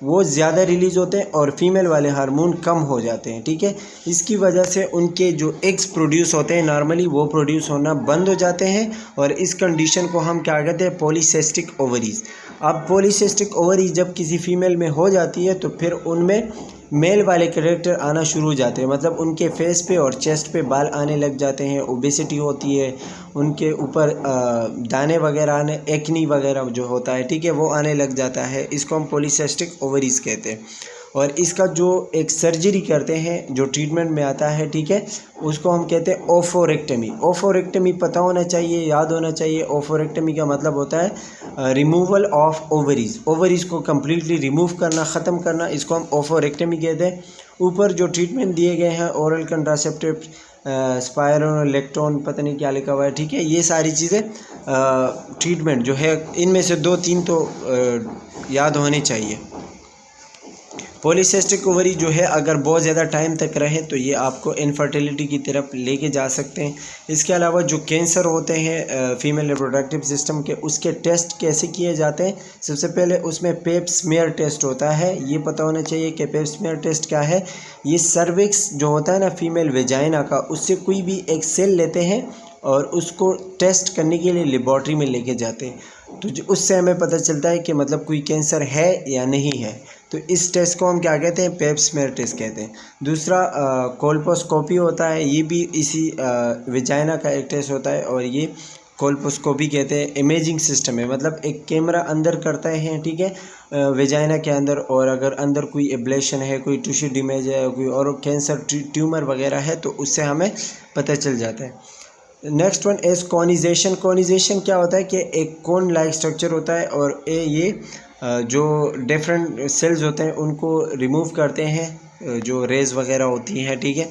वो ज़्यादा रिलीज़ होते हैं और फीमेल वाले हार्मोन कम हो जाते हैं। ठीक है, इसकी वजह से उनके जो एग्स प्रोड्यूस होते हैं नॉर्मली, वो प्रोड्यूस होना बंद हो जाते हैं, और इस कंडीशन को हम क्या कहते हैं, पॉलीसिस्टिक ओवरीज़। अब पॉलीसिस्टिक ओवरीज जब किसी फीमेल में हो जाती है, तो फिर उनमें मेल वाले कैरेक्टर आना शुरू हो जाते हैं, मतलब उनके फेस पे और चेस्ट पे बाल आने लग जाते हैं, ओबेसिटी होती है, उनके ऊपर दाने वगैरह आने, एक्नी वगैरह जो होता है, ठीक है, वो आने लग जाता है। इसको हम पॉलीसिस्टिक ओवरीज कहते हैं। और इसका जो एक सर्जरी करते हैं जो ट्रीटमेंट में आता है, ठीक है, उसको हम कहते हैं ओफोरेक्टमी। ओफोरेक्टमी पता होना चाहिए, याद होना चाहिए। ओफोरेक्टमी का मतलब होता है रिमूवल ऑफ ओवरीज, ओवरीज को कम्प्लीटली रिमूव करना, ख़त्म करना, इसको हम ओफोरेक्टमी कहते हैं। ऊपर जो ट्रीटमेंट दिए गए हैं ओरल कंट्रासेप्टिव, स्पायरोलेक्टोन, पता नहीं क्या लिखा हुआ है, ठीक है, ये सारी चीज़ें ट्रीटमेंट जो है इनमें से 2-3 तो याद होने चाहिए। पॉलीसिस्टिक ओवरी जो है अगर बहुत ज़्यादा टाइम तक रहे तो ये आपको इनफर्टिलिटी की तरफ लेके जा सकते हैं। इसके अलावा जो कैंसर होते हैं फीमेल रिप्रोडक्टिव सिस्टम के, उसके टेस्ट कैसे किए जाते हैं? सबसे पहले उसमें पेप स्मीयर टेस्ट होता है। ये पता होना चाहिए कि पेप स्मीयर टेस्ट क्या है। ये सर्विक्स जो होता है ना फीमेल वेजाइना का, उससे कोई भी एक सेल लेते हैं और उसको टेस्ट करने के लिए लेबॉर्ट्री में लेके जाते हैं, तो उससे हमें पता चलता है कि मतलब कोई कैंसर है या नहीं है। तो इस टेस्ट को हम क्या कहते हैं? पेप स्मीयर टेस्ट कहते हैं। दूसरा कोल्पोस्कोपी होता है, ये भी इसी वेजाइना का एक टेस्ट होता है और ये कोल्पोस्कोपी कहते हैं। इमेजिंग सिस्टम है, मतलब एक कैमरा अंदर करता है, ठीक है, वेजाइना के अंदर, और अगर अंदर कोई एब्लेशन है, कोई टिश्यू डैमेज है, कोई और कैंसर ट्यूमर वगैरह है तो उससे हमें पता चल जाता है। Next one is conization. Conization क्या होता है कि एक कोन लाइक स्ट्रक्चर होता है और ये जो डिफरेंट सेल्स होते हैं उनको रिमूव करते हैं, जो रेज वगैरह होती हैं, ठीक है।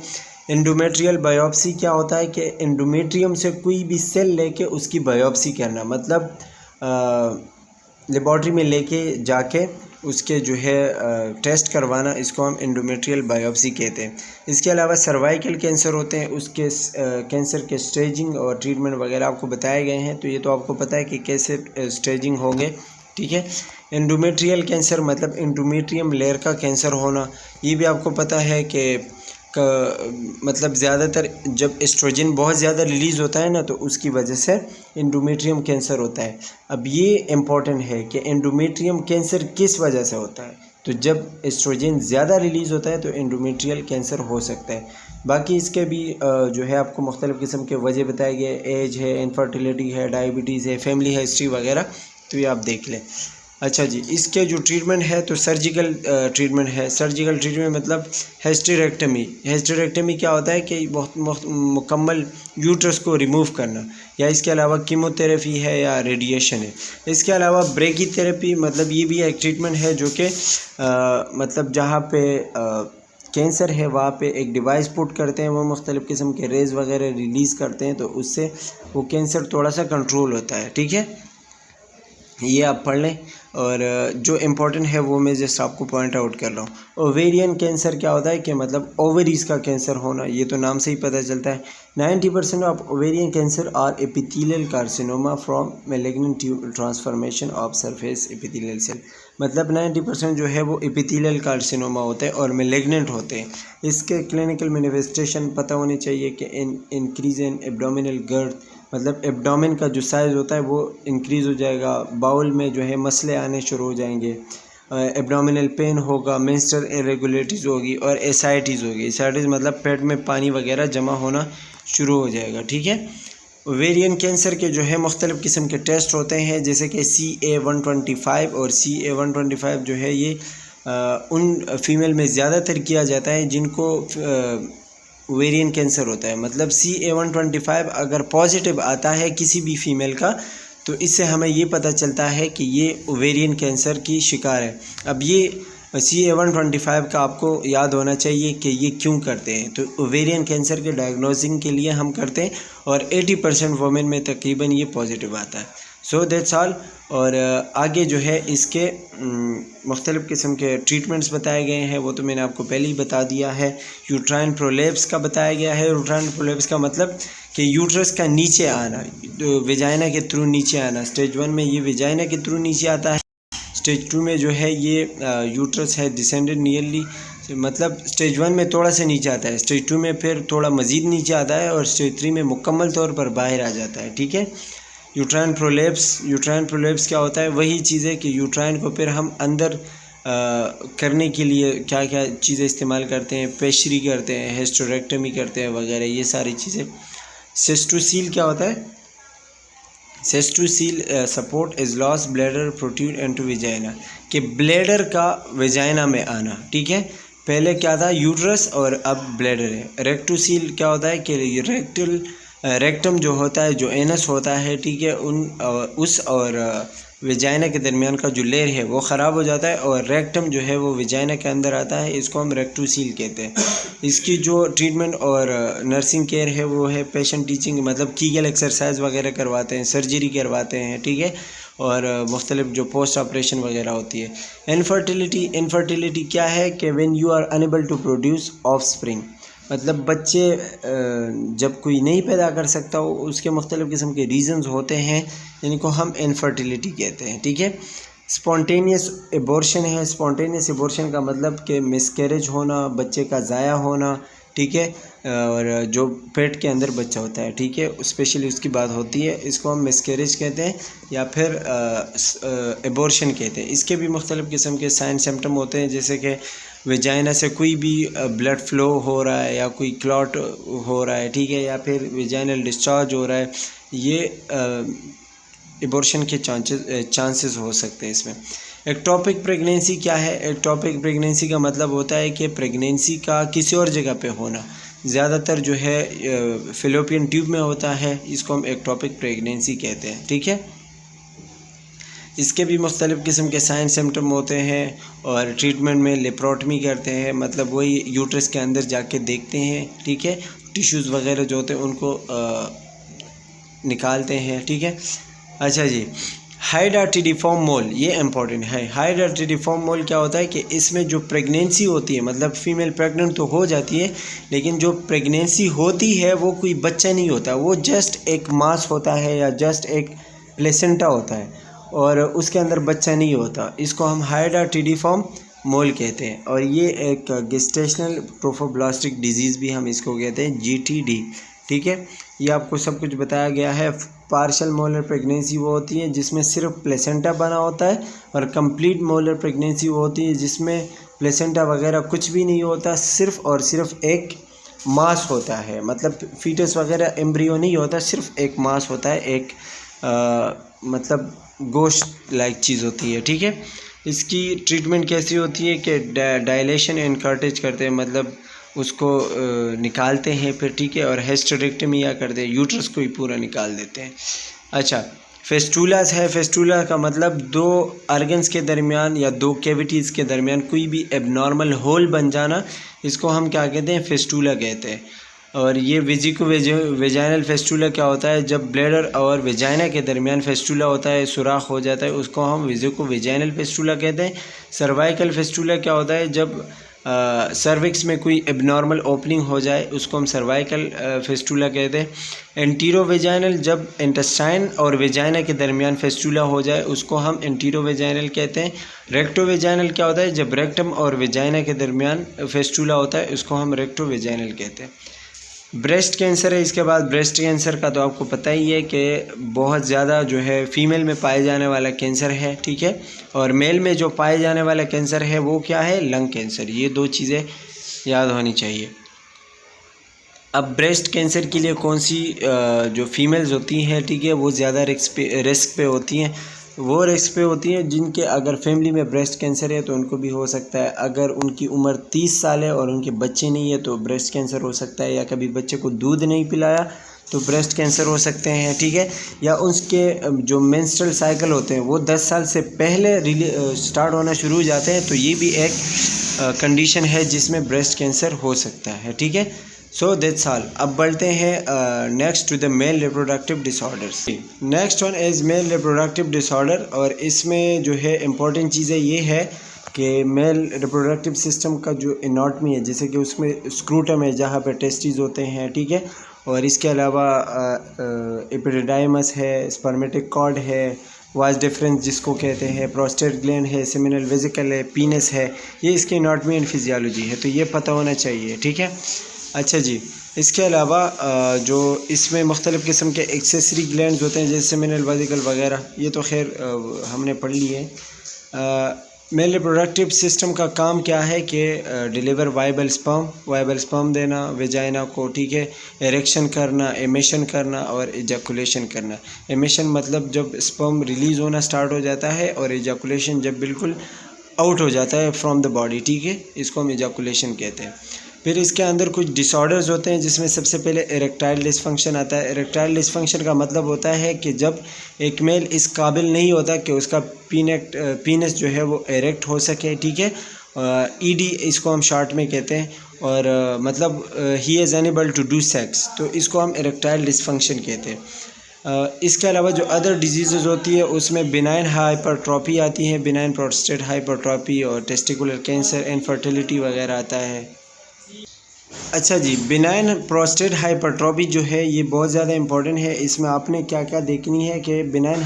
एंडोमेट्रियल बायोप्सी क्या होता है कि एंडोमेट्रियम से कोई भी सेल लेके उसकी बायोप्सी करना, मतलब लेबॉर्ट्री में लेके जाके उसके जो है टेस्ट करवाना, इसको हम एंडोमेट्रियल बायोप्सी कहते हैं। इसके अलावा सर्वाइकल कैंसर होते हैं, उसके कैंसर के स्टेजिंग और ट्रीटमेंट वगैरह आपको बताए गए हैं, तो ये तो आपको पता है कि कैसे स्टेजिंग होंगे, ठीक है। एंडोमेट्रियल कैंसर मतलब एंडोमेट्रियम लेयर का कैंसर होना, ये भी आपको पता है कि मतलब ज़्यादातर जब एस्ट्रोजन बहुत ज़्यादा रिलीज़ होता है ना, तो उसकी वजह से एंडोमेट्रियम कैंसर होता है। अब ये इम्पॉर्टेंट है कि एंडोमेट्रियम कैंसर किस वजह से होता है, तो जब एस्ट्रोजन ज़्यादा रिलीज़ होता है तो एंडोमेट्रियल कैंसर हो सकता है। बाकी इसके भी जो है आपको मुख्तलिफ़ किस्म के वजह बताए गए, एज है, इनफर्टिलिटी है, डायबिटीज़ है, फैमिली हिस्ट्री वगैरह, तो ये आप देख लें। अच्छा जी, इसके जो ट्रीटमेंट है तो सर्जिकल ट्रीटमेंट है। सर्जिकल ट्रीटमेंट मतलब हिस्टेरेक्टमी। हिस्टेरेक्टमी क्या होता है कि बहुत मुकम्मल यूट्रस को रिमूव करना, या इसके अलावा कीमोथेरेपी है या रेडिएशन है। इसके अलावा ब्रेकीथेरेपी, मतलब ये भी एक ट्रीटमेंट है जो कि मतलब जहाँ पे कैंसर है वहाँ पे एक डिवाइस पुट करते हैं, वो मुख्तलिफ़ किस्म के रेज़ वगैरह रिलीज़ करते हैं, तो उससे वो कैंसर थोड़ा सा कंट्रोल होता है, ठीक है। ये आप पढ़ लें, और जो इम्पोर्टेंट है वो मैं जस्ट आपको पॉइंट आउट कर रहा हूँ। ओवेरियन कैंसर क्या होता है कि मतलब ओवरीज का कैंसर होना, ये तो नाम से ही पता चलता है। 90% of ovarian cancer are epithelial carcinoma from malignant transformation of surface epithelial cell. मतलब 90% जो है वो एपिथेलियल कार्सिनोमा होते हैं और मैलिग्नेंट होते हैं। इसके क्लिनिकल मैनिफेस्टेशन पता होने चाहिए कि इंक्रीज इन एब्डोमिनल गर्थ, मतलब एब्डोमेन का जो साइज़ होता है वो इंक्रीज़ हो जाएगा, बाउल में जो है मसले आने शुरू हो जाएंगे, एब्डोमिनल पेन होगा, मेंस्ट्रुअल इरेगुलरिटीज़ होगी और एसाइटीज़ होगी। एसाइटीज़ मतलब पेट में पानी वगैरह जमा होना शुरू हो जाएगा, ठीक है। ओवेरियन कैंसर के जो है मुख्तलिफ़ किस्म के टेस्ट होते हैं, जैसे कि CA-125 और CA-125 जो है ये उन फीमेल में ज़्यादातर किया जाता है जिनको ओवेरियन कैंसर होता है। मतलब CA-125 अगर पॉजिटिव आता है किसी भी फीमेल का, तो इससे हमें ये पता चलता है कि ये ओवेरियन कैंसर की शिकार है। अब ये CA-125 का आपको याद होना चाहिए कि ये क्यों करते हैं। तो ओवेरियन कैंसर के डायग्नोसिंग के लिए हम करते हैं और 80% वुमेन में तकरीबन ये पॉजिटिव आता है। So that's all. और आगे जो है इसके मुख्तलिफ़ किस्म के ट्रीटमेंट्स बताए गए हैं, वो तो मैंने आपको पहले ही बता दिया है। यूट्राइन प्रोलेप्स का बताया गया है। यूट्राइन प्रोलेप्स का मतलब कि यूट्रस का नीचे आना, तो वेजाइना के थ्रू नीचे आना। स्टेज 1 में ये वेजाइना के थ्रू नीचे आता है। स्टेज 2 में जो है ये यूट्रस है डिसेंडेड नियरली, मतलब स्टेज 1 में थोड़ा सा नीचे आता है, स्टेज 2 में फिर थोड़ा मज़ीद नीचे आता है और स्टेज 3 में मुकम्मल तौर पर बाहर आ जाता है, ठीक है। यूट्राइन प्रोलेप्स क्या होता है? वही चीज़ है कि यूट्राइन को फिर हम अंदर करने के लिए क्या क्या चीज़ें इस्तेमाल करते हैं, पेशरी करते हैं, हिस्टेरेक्टमी करते हैं वगैरह, ये सारी चीज़ें। सिस्टोसील क्या होता है? Cystocele support is loss bladder protrude into vagina, कि ब्लैडर का वेजाइना में आना, ठीक है। पहले क्या था, यूट्रस और अब ब्लैडर है। रेक्टोसील क्या होता है कि रेक्टम जो होता है, जो एनस होता है, ठीक है, उस और वेजाइना के दरमियान का जो लेयर है वो ख़राब हो जाता है और रेक्टम जो है वो वेजाइना के अंदर आता है, इसको हम रेक्टोसील कहते हैं। इसकी जो ट्रीटमेंट और नर्सिंग केयर है वो है पेशेंट टीचिंग, मतलब कीगल एक्सरसाइज वगैरह करवाते हैं, सर्जरी करवाते हैं, ठीक है, और मुख्तलिफ जो पोस्ट ऑपरेशन वगैरह होती है। इनफर्टिलिटी क्या है कि when you are unable to produce offspring, मतलब बच्चे जब कोई नहीं पैदा कर सकता हो, उसके मुख्तलिफ़ किस्म के रीज़न्स होते हैं, इनको हम इनफर्टिलिटी कहते हैं, ठीक है। स्पॉन्टेनियस एबॉर्शन है। स्पॉन्टेनियस एबॉर्शन का मतलब कि मिसकैरेज होना, बच्चे का ज़ाया होना, ठीक है, और जो पेट के अंदर बच्चा होता है, ठीक है, स्पेशली उसकी बात होती है, इसको हम मिसकैरेज कहते हैं या फिर एबॉर्शन कहते हैं। इसके भी मुख्तलिफ़ किस्म के साइन सिम्टम होते हैं, जैसे कि वेजाइना से कोई भी ब्लड फ्लो हो रहा है या कोई क्लॉट हो रहा है, ठीक है, या फिर वेजाइनल डिस्चार्ज हो रहा है, ये एबॉर्शन के चांसेस हो सकते हैं इसमें। एक्टोपिक प्रेगनेंसी क्या है? एक्टोपिक प्रेगनेंसी का मतलब होता है कि प्रेगनेंसी का किसी और जगह पे होना, ज़्यादातर जो है फिलोपियन ट्यूब में होता है, इसको हम एक्टोपिक प्रेगनेंसी कहते हैं, ठीक है। इसके भी मुख्तलिफ़ किस्म के साइन सिम्टम होते हैं और ट्रीटमेंट में लेप्रोटमी करते हैं, मतलब वही यूट्रस के अंदर जाके देखते हैं, ठीक है, टिश्यूज़ वगैरह जो होते हैं उनको निकालते हैं, ठीक है। अच्छा जी, हाइड्रोटिडिफॉर्म मोल, ये इम्पॉर्टेंट है। हाइड्रोटिडिफॉर्म मोल क्या होता है कि इसमें जो प्रेगनेंसी होती है, मतलब फ़ीमेल प्रेग्नेंट तो हो जाती है, लेकिन जो प्रेगनेंसी होती है वो कोई बच्चा नहीं होता, वो जस्ट एक मास होता है या जस्ट एक प्लेसेंटा होता है और उसके अंदर बच्चा नहीं होता, इसको हम हाइड्रोटिडिफॉर्म मोल कहते हैं। और ये एक गेस्टेशनल ट्रोफोब्लास्टिक डिजीज़ भी हम इसको कहते हैं, GTD, ठीक है। ये आपको सब कुछ बताया गया है। पार्शल मोलर प्रेगनेंसी वो होती है जिसमें सिर्फ प्लेसेंटा बना होता है, और कंप्लीट मोलर प्रेगनेंसी वो होती है जिसमें प्लेसेंटा वगैरह कुछ भी नहीं होता, सिर्फ और सिर्फ एक मास होता है, मतलब फीटस वगैरह एम्ब्रियो नहीं होता, सिर्फ एक मास होता है, एक मतलब गोश्त लाइक चीज़ होती है, ठीक है। इसकी ट्रीटमेंट कैसी होती है कि डायलेशन एंड कार्टेज करते हैं, मतलब उसको निकालते हैं फिर, ठीक है, और हेस्टेरेक्टमी या करते हैं, यूट्रस को ही पूरा निकाल देते हैं। अच्छा, फेस्टूलास है। फेस्टूला का मतलब दो आर्गन्स के दरमियान या दो कैविटीज़ के दरमियान कोई भी एबनॉर्मल होल बन जाना, इसको हम क्या कहते हैं, फेस्टूला कहते हैं। और ये वेजाइनल फेस्टूला क्या होता है, जब ब्लैडर और वेजाइना के दरमियान फेस्टूला होता है, सुराख हो जाता है, उसको हम वेजाइनल फेस्टूला कहते हैं। सर्वाइकल फेस्टूला क्या होता है, जब सर्विक्स में कोई एबनॉर्मल ओपनिंग हो जाए, उसको हम सर्वाइकल फेस्टूला कहते हैं। एंटीरो वेजाइनल, जब इंटेस्टाइन और वेजाइना के दरमियान फेस्टूला हो जाए, उसको हम एंटीरो वेजाइनल कहते हैं। रेक्टो वेजाइनल क्या होता है, जब रेक्टम और वेजाइना के दरमियान फेस्टूला होता है, उसको हम रेक्टो वेजाइनल कहते हैं। ब्रेस्ट कैंसर है। इसके बाद ब्रेस्ट कैंसर का तो आपको पता ही है कि बहुत ज़्यादा जो है फीमेल में पाए जाने वाला कैंसर है, ठीक है, और मेल में जो पाए जाने वाला कैंसर है वो क्या है, लंग कैंसर। ये दो चीज़ें याद होनी चाहिए। अब ब्रेस्ट कैंसर के लिए कौन सी जो फीमेल्स होती हैं, ठीक है, वो ज़्यादा रिस्क पे होती हैं, वो रिस्क पे होती हैं जिनके अगर फैमिली में ब्रेस्ट कैंसर है तो उनको भी हो सकता है। अगर उनकी उम्र 30 साल है और उनके बच्चे नहीं है तो ब्रेस्ट कैंसर हो सकता है, या कभी बच्चे को दूध नहीं पिलाया तो ब्रेस्ट कैंसर हो सकते हैं, ठीक है, या उसके जो मेंस्ट्रुअल साइकिल होते हैं वो 10 साल से पहले स्टार्ट होना शुरू हो जाते हैं, तो ये भी एक कंडीशन है जिसमें ब्रेस्ट कैंसर हो सकता है, ठीक है। So that's all. अब बढ़ते हैं next to the male reproductive disorders. Next one is male reproductive disorder, और इसमें जो है इम्पॉर्टेंट चीज़ें ये है कि मेल रिप्रोडक्टिव सिस्टम का जो एनाटॉमी है, जैसे कि उसमें स्क्रूटम है जहाँ पे टेस्टिस होते हैं, ठीक है, और इसके अलावा एपिडिडाइमस है, स्पर्मेटिक कॉर्ड है, वाज डिफरेंस जिसको कहते हैं, प्रोस्टेट ग्लैंड है, सेमिनल वेसिकल है, पीनस है, ये इसकी एनाटॉमी एंड फिजियोलॉजी है, तो ये पता होना चाहिए, ठीक है। अच्छा जी, इसके अलावा जो इसमें मुख्तलिफ़ किस्म के एक्सेसरी ग्लैंड्स होते हैं जैसे सेमिनल वेसिकल वगैरह, ये तो खैर हमने पढ़ लिए। मेल रिप्रोडक्टिव सिस्टम का काम क्या है कि डिलीवर वाइबल स्पर्म देना वेजाइना को, ठीक है, एरेक्शन करना, एमिशन करना और एजाकुलेशन करना। एमिशन मतलब जब स्पर्म रिलीज़ होना स्टार्ट हो जाता है, और एजाकुलेशन जब बिल्कुल आउट हो जाता है फ्रॉम द बॉडी, ठीक है, इसको हम एजाकुलेशन कहते हैं। फिर इसके अंदर कुछ डिसऑर्डर्स होते हैं, जिसमें सबसे पहले इरेक्टाइल डिसफंक्शन आता है। इरेक्टाइल डिसफंक्शन का मतलब होता है कि जब एक मेल इस काबिल नहीं होता कि उसका पीनस जो है वो इरेक्ट हो सके, ठीक है, ईडी इसको हम शॉर्ट में कहते हैं, और मतलब ही is unable to do sex, तो इसको हम इरेक्टाइल डिसफंक्शन कहते हैं। इसके अलावा जो अदर डिजीज़ होती है उसमें बिनाइन हाइपरट्रॉपी आती है, बिनाइन प्रोस्टेट हाइपरट्रॉपी और टेस्टिकुलर कैंसर, इनफर्टिलिटी वगैरह आता है। अच्छा जी, बिनाइन प्रोस्टेट हाइपरट्रॉफी जो है ये बहुत ज़्यादा इंपॉर्टेंट है। इसमें आपने क्या क्या देखनी है कि बिनाइन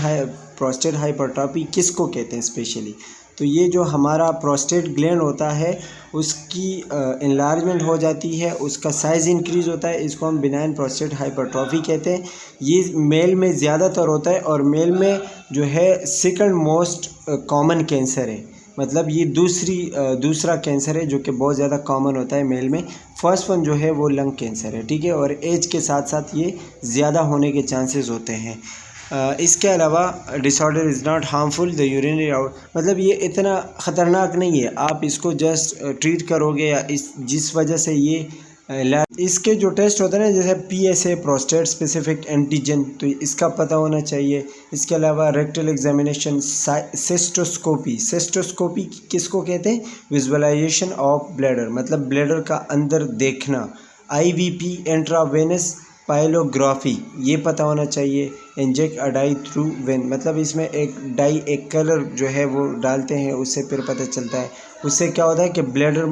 प्रोस्टेट हाइपरट्रॉफी किसको कहते हैं स्पेशली। तो ये जो हमारा प्रोस्टेट ग्लैंड होता है उसकी इनलार्जमेंट हो जाती है, उसका साइज़ इंक्रीज़ होता है, इसको हम बिनाइन प्रोस्टेट हाइपरट्रॉफी कहते हैं। ये मेल में ज़्यादातर होता है, और मेल में जो है सेकंड मोस्ट कॉमन कैंसर है, मतलब ये दूसरा कैंसर है जो कि बहुत ज़्यादा कॉमन होता है मेल में। फर्स्ट वन जो है वो लंग कैंसर है, ठीक है, और एज के साथ साथ ये ज़्यादा होने के चांसेस होते हैं। इसके अलावा disorder is not harmful the urinary out, मतलब ये इतना ख़तरनाक नहीं है, आप इसको जस्ट ट्रीट करोगे या जिस वजह से ये इसके जो टेस्ट होते हैं ना, जैसे PSA प्रोस्टेट स्पेसिफिक एंटीजन, तो इसका पता होना चाहिए। इसके अलावा रेक्टल एग्जामिनेशन, सिस्टोस्कोपी किसको कहते हैं, विजुअलाइजेशन ऑफ ब्लैडर, मतलब ब्लैडर का अंदर देखना। IVP इंट्रावेनस पाइलोग्राफी, ये पता होना चाहिए। Inject a dye through vein, मतलब इसमें एक कलर जो है वो डालते हैं, उससे फिर पता चलता है। उससे क्या होता है कि ब्लैडर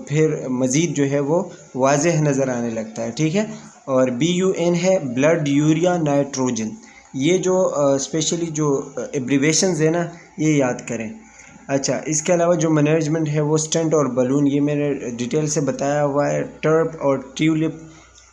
फिर मज़ीद जो है वो वाज़ेह नज़र आने लगता है, ठीक है। और BUN है ब्लड यूरिया नाइट्रोजन, ये जो स्पेशली जो एब्रीवेशंस है ना, ये याद करें। अच्छा, इसके अलावा जो मैनेजमेंट है वो स्टेंट और बलून, ये मैंने डिटेल से बताया हुआ है। टर्प और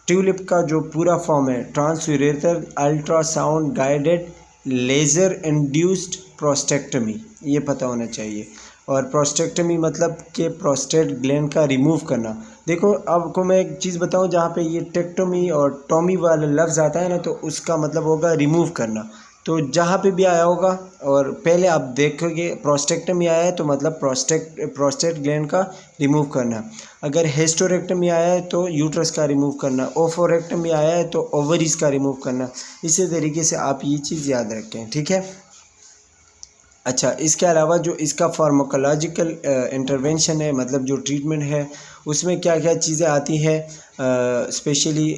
ट्यूलिप का जो पूरा फॉर्म है transurethral ultrasound guided laser induced prostatectomy, ये पता होना चाहिए। और प्रोस्टेक्टमी मतलब कि प्रोस्टेट ग्लैंड का रिमूव करना। देखो आपको मैं एक चीज़ बताऊं, जहाँ पे ये टेक्टोमी और टॉमी वाला लफ्ज़ आता है ना, तो उसका मतलब होगा रिमूव करना। तो जहाँ पे भी आया होगा, और पहले आप देखोगे प्रोस्टेक्टमी आया है तो मतलब प्रोस्टेट ग्लैंड का रिमूव करना। अगर हिस्टेरेक्टमी आया है तो यूट्रस का रिमूव करना। ओफोरेक्टमी आया है तो ओवरीज का रिमूव करना। इसी तरीके से आप ये चीज़ याद रखें, ठीक है। अच्छा, इसके अलावा जो इसका फार्माकोलॉजिकल इंटरवेंशन है, मतलब जो ट्रीटमेंट है, उसमें क्या क्या चीज़ें आती है, स्पेशली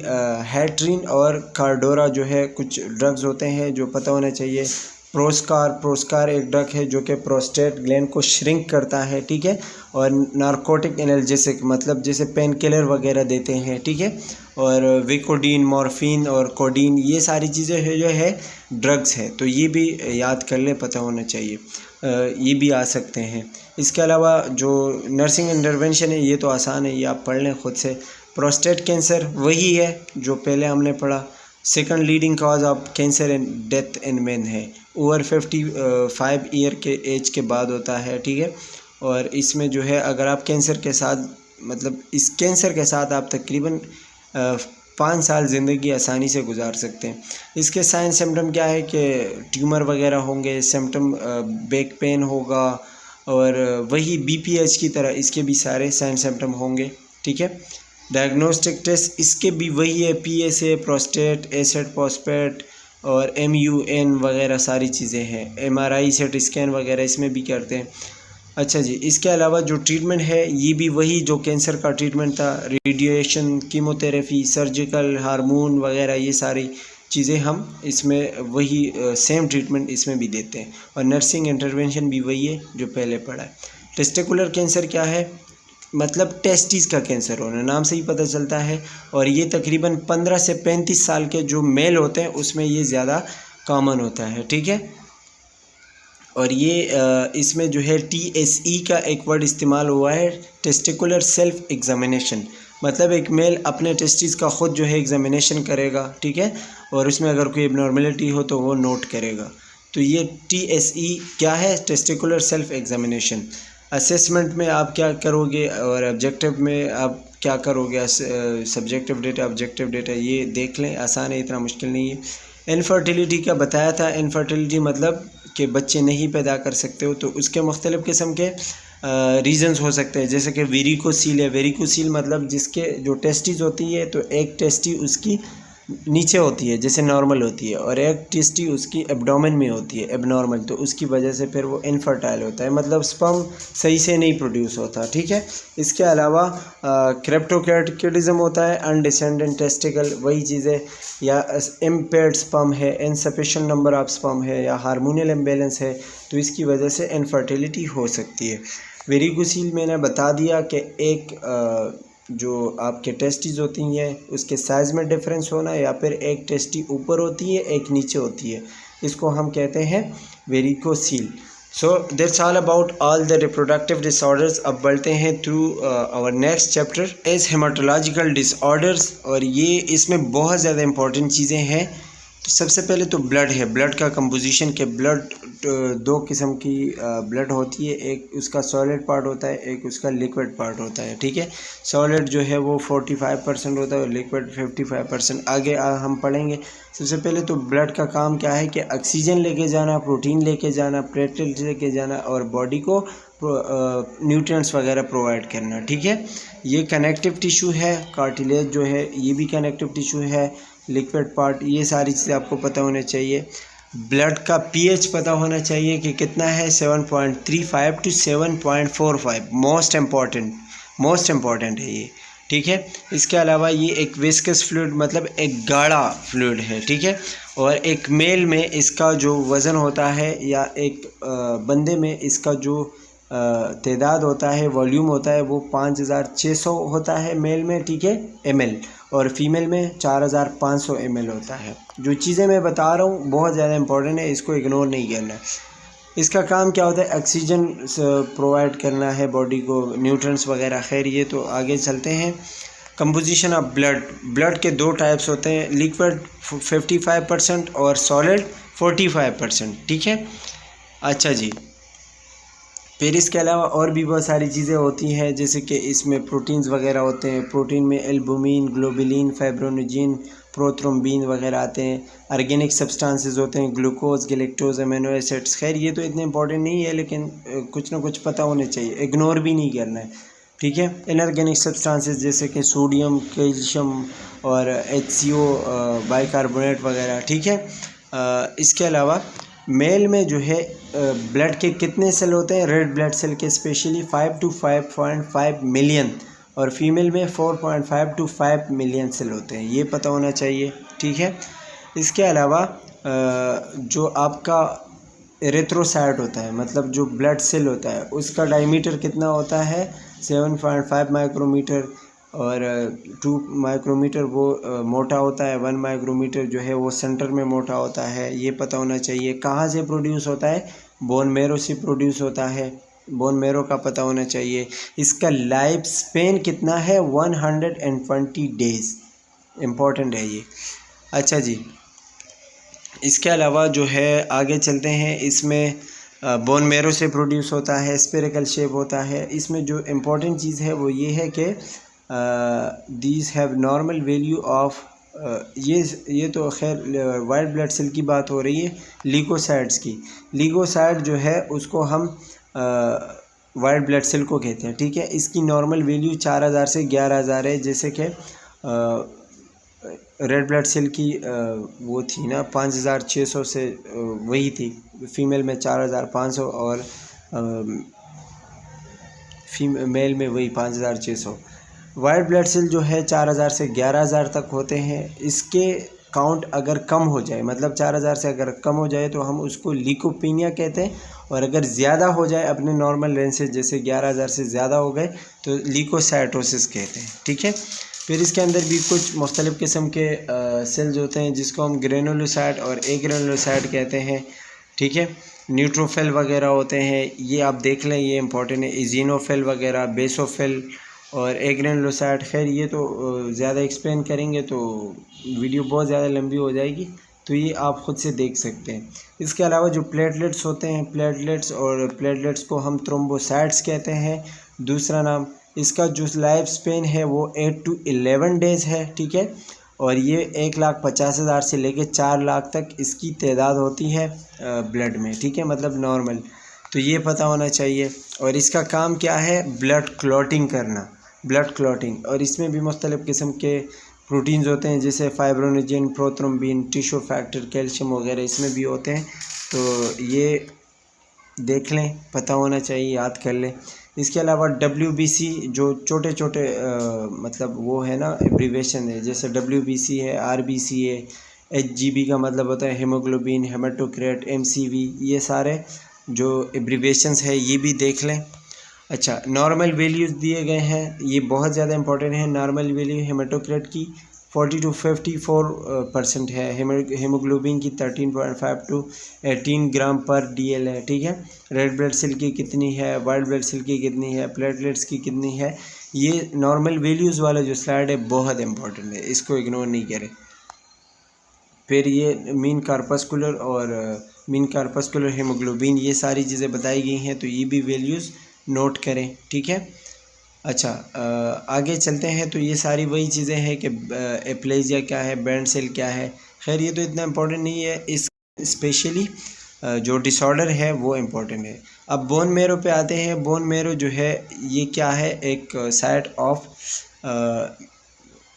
हेट्रिन और कार्डोरा जो है कुछ ड्रग्स होते हैं जो पता होना चाहिए। प्रोस्कार एक ड्रग है जो कि प्रोस्टेट ग्लैंड को श्रिंक करता है, ठीक है। और नार्कोटिक एनाल्जेसिक, मतलब जैसे पेन किलर वगैरह देते हैं, ठीक है। और विकोडीन, मॉर्फिन और कोडीन, ये सारी चीज़ें है जो है ड्रग्स है, तो ये भी याद कर ले, पता होना चाहिए। ये भी आ सकते हैं। इसके अलावा जो नर्सिंग इंटरवेंशन है ये तो आसान है, ये आप पढ़ लें खुद से। प्रोस्टेट कैंसर वही है जो पहले हमने पढ़ा। Second leading cause of cancer and death in main है, ओवर 55 ईयर के एज के बाद होता है, ठीक है। और इसमें जो है अगर आप कैंसर के साथ, मतलब इस कैंसर के साथ आप तकरीबन 5 साल ज़िंदगी आसानी से गुजार सकते हैं। इसके साइन सिम्टम क्या है कि ट्यूमर वगैरह होंगे, सिम्टम बैक पेन होगा, और वही BPH की तरह इसके भी सारे साइन सिम्टम होंगे, ठीक है। डायग्नोस्टिक टेस्ट इसके भी वही है, PSA प्रोस्टेट, एसिड फॉस्फेट और MUN वगैरह सारी चीज़ें हैं। MRI सेट स्कैन वगैरह इसमें भी करते हैं। अच्छा जी, इसके अलावा जो ट्रीटमेंट है ये भी वही जो कैंसर का ट्रीटमेंट था, रेडिएशन, कीमोथेरेपी, सर्जिकल, हार्मोन वगैरह, ये सारी चीज़ें हम इसमें वही सेम ट्रीटमेंट इसमें भी देते हैं। और नर्सिंग इंटरवेंशन भी वही है जो पहले पढ़ा है। टेस्टिकुलर कैंसर क्या है, मतलब टेस्टिस का कैंसर होना, नाम से ही पता चलता है। और ये तकरीबन 15 से 35 साल के जो मेल होते हैं उसमें ये ज़्यादा कॉमन होता है, ठीक है। और ये इसमें जो है TSE का एक वर्ड इस्तेमाल हुआ है, टेस्टिकुलर सेल्फ एग्जामिनेशन, मतलब एक मेल अपने टेस्टिस का ख़ुद जो है एग्जामिनेशन करेगा, ठीक है। और उसमें अगर कोई एबनॉर्मलिटी हो तो वो नोट करेगा। तो ये TSE क्या है, टेस्टिकुलर सेल्फ एग्जामिनेशन। असेसमेंट में आप क्या करोगे और ऑब्जेक्टिव में आप क्या करोगे, सब्जेक्टिव डेटा ऑब्जेक्टिव डेटा, ये देख लें, आसान है, इतना मुश्किल नहीं है। इनफर्टिलिटी का बताया था, इनफर्टिलिटी मतलब कि बच्चे नहीं पैदा कर सकते हो, तो उसके मुख्तलिफ़ किस्म के रीज़न्स हो सकते हैं, जैसे कि वेरिकोसील है। वेरिकोसील मतलब जिसके जो टेस्टिस होती है तो एक टेस्टी उसकी नीचे होती है जैसे नॉर्मल होती है, और एक टेस्टी उसकी एब्डोमेन में होती है एबनॉर्मल, तो उसकी वजह से फिर वो इनफर्टाइल होता है, मतलब स्पर्म सही से नहीं प्रोड्यूस होता, ठीक है। इसके अलावा क्रिप्टोकैटेकिज्म होता है, अनडिसेंडेंट टेस्टिकल, वही चीज़ें, या इम्पेयर्ड स्पर्म है, इनसफिशिएंट नंबर ऑफ स्पर्म है, या हार्मोनल इम्बैलेंस है, तो इसकी वजह से इनफर्टिलिटी हो सकती है। वेरिकोसील मैंने बता दिया कि एक जो आपके टेस्टिस होती हैं उसके साइज़ में डिफरेंस होना, या फिर एक टेस्टी ऊपर होती है एक नीचे होती है, इसको हम कहते हैं varicocele. So that's all about all the reproductive disorders. अब बढ़ते हैं through our next chapter as haematological disorders, और ये इसमें बहुत ज़्यादा इंपॉर्टेंट चीज़ें हैं। तो सबसे पहले तो ब्लड है, ब्लड का कंपोजिशन के ब्लड दो किस्म की ब्लड होती है, एक उसका सॉलिड पार्ट होता है, एक उसका लिक्विड पार्ट होता है, ठीक है। सॉलिड जो है वो 45% होता है और लिक्विड 55%। आगे हम पढ़ेंगे। सबसे पहले तो ब्लड का काम क्या है कि ऑक्सीजन लेके जाना, प्रोटीन लेके जाना, प्लेटलेट्स लेके जाना और बॉडी को न्यूट्रिएंट्स वगैरह प्रोवाइड करना, ठीक है। ये कनेक्टिव टिश्यू है, कार्टिलेज जो है ये भी कनेक्टिव टिश्यू है, लिक्विड पार्ट, ये सारी चीज़ें आपको पता होना चाहिए। ब्लड का पीएच पता होना चाहिए कि कितना है, 7.35 to 7.45, मोस्ट इम्पॉर्टेंट है ये, ठीक है। इसके अलावा ये एक विस्कस फ्लूइड मतलब एक गाढ़ा फ्लूइड है, ठीक है। और एक मेल में इसका जो वज़न होता है, या एक बंदे में इसका जो तादाद होता है, वॉल्यूम होता है, वो 5600 होता है मेल में, ठीक है, ml, और फीमेल में 4500 ml होता है। जो चीज़ें मैं बता रहा हूँ बहुत ज़्यादा इंपॉर्टेंट है, इसको इग्नोर नहीं करना है। इसका काम क्या होता है, ऑक्सीजन प्रोवाइड करना है बॉडी को, न्यूट्रिएंट्स वगैरह। खैर ये तो आगे चलते हैं। कंपोजिशन ऑफ ब्लड के दो टाइप्स होते हैं, लिक्विड 55% और सॉलिड 45%, ठीक है। अच्छा जी, फिर इसके अलावा और भी बहुत सारी चीज़ें होती हैं, जैसे कि इसमें प्रोटीन्स वगैरह होते हैं। प्रोटीन में एल्बुमिन, ग्लोबुलिन, फाइब्रोनोजिन, प्रोथ्रोम्बिन वगैरह आते हैं। ऑर्गेनिक सब्सटेंसेस होते हैं, ग्लूकोज, गैलेक्टोज, अमीनो एसिड्स। खैर ये तो इतने इंपॉर्टेंट नहीं है, लेकिन कुछ ना कुछ पता होने चाहिए, इग्नोर भी नहीं करना है, ठीक है। इनऑर्गेनिक सब्सटेंसेस जैसे कि सोडियम, कैल्शियम और HCO, बाइकार्बोनेट वगैरह, ठीक है। इसके अलावा मेल में जो है ब्लड के कितने सेल होते हैं, रेड ब्लड सेल के स्पेशली 5 to 5.5 मिलियन, और फीमेल में 4.5 to 5 मिलियन सेल होते हैं, ये पता होना चाहिए, ठीक है। इसके अलावा जो आपका एरिथ्रोसाइट होता है, मतलब जो ब्लड सेल होता है, उसका डायमीटर कितना होता है, 7.5 माइक्रोमीटर, और 2 माइक्रोमीटर वो मोटा होता है, 1 माइक्रोमीटर जो है वो सेंटर में मोटा होता है, ये पता होना चाहिए। कहाँ से प्रोड्यूस होता है, बोन मैरो से प्रोड्यूस होता है, बोन मैरो का पता होना चाहिए। इसका लाइफ स्पेन कितना है, 120 डेज़, इम्पॉर्टेंट है ये। अच्छा जी, इसके अलावा जो है आगे चलते हैं। इसमें बोन मैरो से प्रोड्यूस होता है, स्फेरिकल शेप होता है। इसमें जो इम्पोर्टेंट चीज़ है वो ये है कि these have normal value of, ये तो खैर वाइट ब्लड सेल की बात हो रही है, लीकोसाइट्स की। लीकोसाइट जो है उसको हम वाइट ब्लड सेल को कहते हैं, ठीक है। इसकी नॉर्मल वैल्यू 4000 से 11000 है, जैसे कि रेड ब्लड सेल की वो थी ना 5600 से वही थी, फीमेल में 4500 और मेल में वही 5600। वाइट ब्लड सेल जो है 4000 से 11000 तक होते हैं। इसके काउंट अगर कम हो जाए, मतलब 4000 से अगर कम हो जाए तो हम उसको लीकोपीनिया कहते हैं, और अगर ज़्यादा हो जाए अपने नॉर्मल रेंज से, जैसे 11000 से ज़्यादा हो गए, तो लीकोसाइटोसिस कहते हैं, ठीक है। फिर इसके अंदर भी कुछ मुख्तलिफ़ किस्म के सेल्स होते हैं जिसको हम ग्रेनुलोसाइट और एग्रेनुलोसाइट कहते हैं, ठीक है। न्यूट्रोफिल वगैरह होते हैं, ये आप देख लें, ये इंपॉर्टेंट है। इजिनोफिल वगैरह, बेसोफिल और एग्रेनुलोसाइट। खैर ये तो ज़्यादा एक्सप्लेन करेंगे तो वीडियो बहुत ज़्यादा लंबी हो जाएगी, तो ये आप ख़ुद से देख सकते हैं। इसके अलावा जो प्लेटलेट्स होते हैं, प्लेटलेट्स को हम थ्रोम्बोसाइट्स कहते हैं, दूसरा नाम। इसका जो लाइफ स्पेन है वो 8 to 11 डेज़ है, ठीक है। और ये 1,50,000 से लेके 4 लाख तक इसकी तादाद होती है ब्लड में, ठीक है, मतलब नॉर्मल। तो ये पता होना चाहिए। और इसका काम क्या है? ब्लड क्लॉटिंग करना, ब्लड क्लॉटिंग। और इसमें भी मुख्तलिफ़ किस्म के प्रोटीन्स होते हैं, जैसे fibrinogen, prothrombin, tissue factor, calcium वगैरह इसमें भी होते हैं। तो ये देख लें, पता होना चाहिए, याद कर लें। इसके अलावा WBC जो छोटे छोटे मतलब वो है ना, एब्रीवेशन है, जैसे WBC है, RBC है, HGB का मतलब होता है हीमोग्लोबिन, हेमाटोक्रेट, MCV, ये सारे जो एब्रीवेशंस है ये भी देख लें। अच्छा, नॉर्मल वैल्यूज़ दिए गए हैं, ये बहुत ज़्यादा इंपॉर्टेंट है। नॉर्मल वैल्यू हेमाटोक्रेट की 40 to 54% है, हीमोग्लोबिन की 13.5 to 18 ग्राम पर DL है, ठीक है। रेड ब्लड सेल की कितनी है, वाइट ब्लड सेल की कितनी है, प्लेटलेट्स की कितनी है, ये नॉर्मल वैल्यूज़ वाला जो स्लाइड है बहुत इंपॉर्टेंट है, इसको इग्नोर नहीं करें। फिर ये मीन कार्पस्कुलर हीमोग्लोबिन, ये सारी चीज़ें बताई गई हैं, तो ये भी वैल्यूज़ नोट करें, ठीक है। अच्छा, आगे चलते हैं। तो ये सारी वही चीज़ें हैं कि एप्लेजिया क्या है, बैंड सेल क्या है। खैर ये तो इतना इम्पोर्टेंट नहीं है, इस स्पेशली जो डिसऑर्डर है वो इम्पोर्टेंट है। अब बोन मेरो पे आते हैं। बोन मेरो जो है ये क्या है? एक साइट ऑफ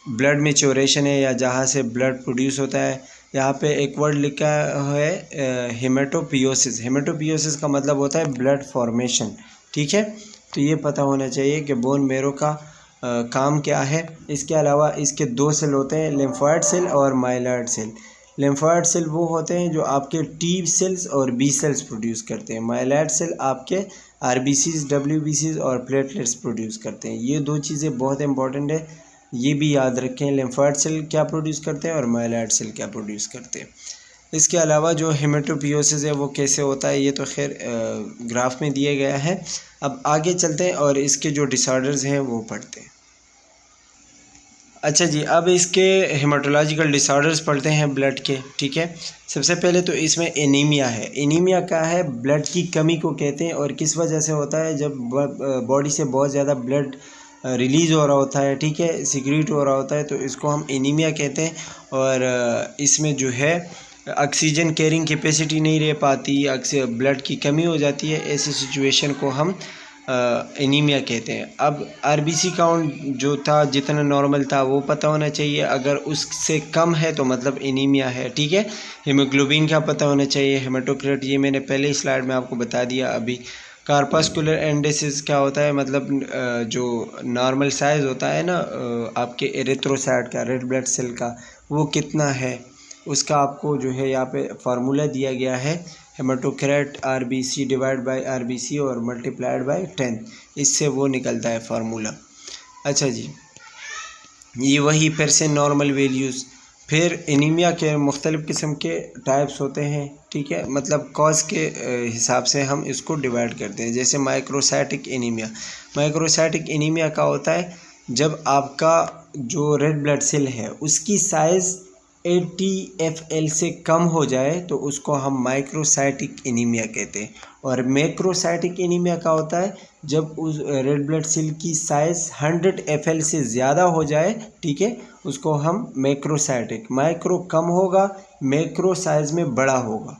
ब्लड मैच्योरेशन है, या जहाँ से ब्लड प्रोड्यूस होता है। यहाँ पे एक वर्ड लिखा है हेमेटोपियोसिस। हेमेटोपियोसिस का मतलब होता है ब्लड फॉर्मेशन, ठीक है। तो ये पता होना चाहिए कि बोन मेरो का काम क्या है। इसके अलावा इसके 2 सेल होते हैं, लिम्फॉइड सेल और माइलॉइड सेल। लिम्फॉइड सेल वो होते हैं जो आपके T सेल्स और B सेल्स प्रोड्यूस करते हैं। माइलॉइड सेल आपके RBCs, WBCs और प्लेटलेट्स प्रोड्यूस करते हैं। ये 2 चीज़ें बहुत इंपॉर्टेंट है, ये भी याद रखें। लिम्फॉइड सेल क्या प्रोड्यूस करते हैं और माइलॉइड सेल क्या प्रोड्यूस करते हैं। इसके अलावा जो हेमेटोपियोसिस है वो कैसे होता है, ये तो खैर ग्राफ में दिया गया है। अब आगे चलते हैं और इसके जो डिसऑर्डर्स हैं वो पढ़ते हैं। अच्छा जी, अब इसके हेमाटोलॉजिकल डिसऑर्डर्स पढ़ते हैं ब्लड के, ठीक है। सबसे पहले तो इसमें एनीमिया है। एनीमिया क्या है? ब्लड की कमी को कहते हैं। और किस वजह से होता है? जब बॉडी से बहुत ज़्यादा ब्लड रिलीज़ हो रहा होता है, ठीक है, सिक्रीट हो रहा होता है, तो इसको हम एनीमिया कहते हैं। और इसमें जो है ऑक्सीजन कैरिंग कैपेसिटी नहीं रह पाती, अक्सर ब्लड की कमी हो जाती है, ऐसी सिचुएशन को हम एनीमिया कहते हैं। अब RBC काउंट जो था, जितना नॉर्मल था वो पता होना चाहिए। अगर उससे कम है तो मतलब एनीमिया है, ठीक है। हीमोग्लोबिन का पता होना चाहिए, हेमाटोक्रेट, ये मैंने पहले ही स्लाइड में आपको बता दिया अभी। कार्पस्कुलर एंडेसिस क्या होता है? मतलब जो नॉर्मल साइज़ होता है ना आपके एरिथ्रोसाइट का, रेड ब्लड सेल का, वो कितना है, उसका आपको जो है यहाँ पे फार्मूला दिया गया है। हेमाटोक्रेट RBC डिवाइड बाय RBC और मल्टीप्लाइड बाय 10, इससे वो निकलता है फार्मूला। अच्छा जी, ये वही फिर से नॉर्मल वैल्यूज़। फिर एनीमिया के मुख्तलिफ़ किस्म के टाइप्स होते हैं, ठीक है, मतलब कॉज के हिसाब से हम इसको डिवाइड करते हैं। जैसे माइक्रोसाइटिक एनीमिया। माइक्रोसाइटिक एनीमिया का होता है जब आपका जो रेड ब्लड सेल है उसकी साइज़ 80 FL से कम हो जाए तो उसको हम माइक्रोसाइटिक एनीमिया कहते हैं। और मैक्रोसाइटिक एनीमिया का होता है जब उस रेड ब्लड सेल की साइज़ 100 FL से ज़्यादा हो जाए, ठीक है, उसको हम मैक्रोसाइटिक। माइक्रो कम होगा, मैक्रो साइज़ में बड़ा होगा।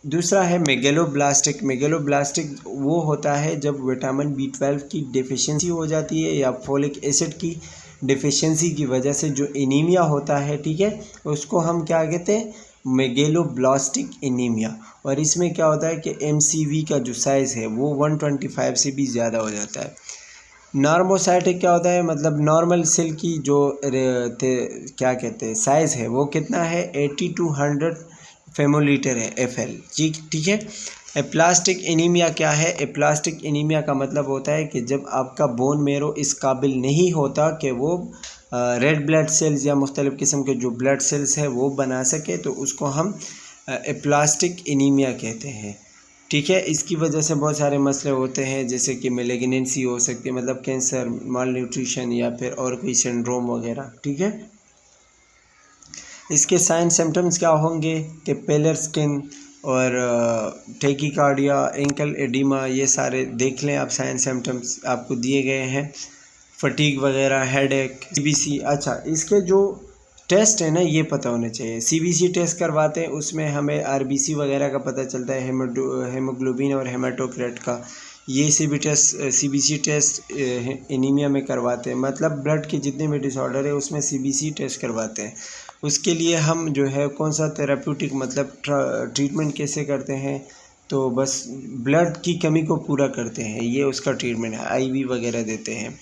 दूसरा है मेगेलोब्लास्टिक। मेगेलोब्लास्टिक वो होता है जब विटामिन B12 की डेफिशिएंसी हो जाती है या फोलिक एसिड की डिफिशिएंसी की वजह से जो एनीमिया होता है, ठीक है, उसको हम क्या कहते हैं? Megaloblastic anaemia. और इसमें क्या होता है कि MCV का जो साइज़ है वो 125 से भी ज़्यादा हो जाता है। नॉर्मोसाइटिक क्या होता है? मतलब नॉर्मल सेल की जो क्या कहते हैं साइज़ है वो कितना है? 80 to 100 फेमोलीटर है, FL, ठीक है। एप्लास्टिक एनीमिया क्या है? एप्लास्टिक एनीमिया का मतलब होता है कि जब आपका बोन मेरो इस काबिल नहीं होता कि वो रेड ब्लड सेल्स या मुख्तलिफ़ किस्म के जो ब्लड सेल्स है वो बना सके, तो उसको हम एप्लास्टिक एनीमिया कहते हैं, ठीक है। इसकी वजह से बहुत सारे मसले होते हैं, जैसे कि मैलिग्नेंसी हो सकती है, मतलब कैंसर, माल न्यूट्रिशन या फिर और कोई सिंड्रोम वगैरह, ठीक है। इसके साइन सिम्टम्स क्या होंगे कि पेलर स्किन और टेकिकार्डिया, एंकल एडिमा, ये सारे देख लें आप। साइन सिम्टम्स आपको दिए गए हैं, फटीग वगैरह, हेडेक, सीबीसी। अच्छा, इसके जो टेस्ट है ना ये पता होने चाहिए। सीबीसी टेस्ट करवाते हैं, उसमें हमें आरबीसी वगैरह का पता चलता है, हेमोग्लोबिन और हेमाटोक्रेट का। ये सीबीसी टेस्ट एनीमिया में करवाते हैं, मतलब ब्लड के जितने भी डिसऑर्डर है उसमें सीबीसी टेस्ट करवाते हैं। उसके लिए हम जो है कौन सा थेराप्यूटिक मतलब ट्रीटमेंट कैसे करते हैं, तो बस ब्लड की कमी को पूरा करते हैं, ये उसका ट्रीटमेंट है, आईवी वगैरह देते हैं।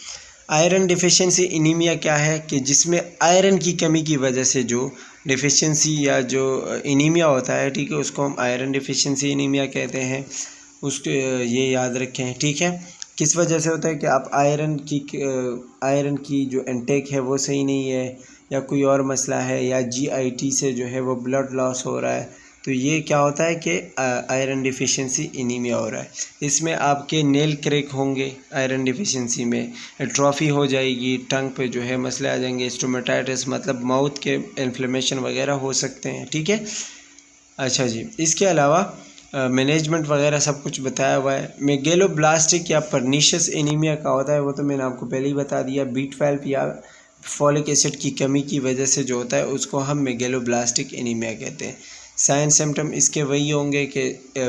आयरन डिफिशिएंसी एनीमिया क्या है कि जिसमें आयरन की कमी की वजह से जो डिफिशिएंसी या जो एनीमिया होता है, ठीक है, उसको हम आयरन डिफिशिएंसी एनीमिया कहते हैं। उसको ये याद रखें, ठीक है। किस वजह से होता है कि आप आयरन की जो इनटेक है वो सही नहीं है, या कोई और मसला है, या जीआईटी से जो है वो ब्लड लॉस हो रहा है, तो ये क्या होता है कि आयरन डिफिशिएंसी एनीमिया हो रहा है। इसमें आपके नेल क्रैक होंगे आयरन डिफिशिएंसी में, एट्रोफी हो जाएगी, टंग पे जो है मसले आ जाएंगे, स्टोमेटाइटिस मतलब माउथ के इन्फ्लेमेशन वगैरह हो सकते हैं, ठीक है। अच्छा जी, इसके अलावा मैनेजमेंट वगैरह सब कुछ बताया हुआ है। मेगेलोब्लास्टिक या परनीशियस एनीमिया का होता है, वो तो मैंने आपको पहले ही बता दिया। B12 या फॉलिक एसिड की कमी की वजह से जो होता है उसको हम मेगेलोब्लास्टिक एनीमिया कहते हैं। साइन सिम्टम इसके वही होंगे कि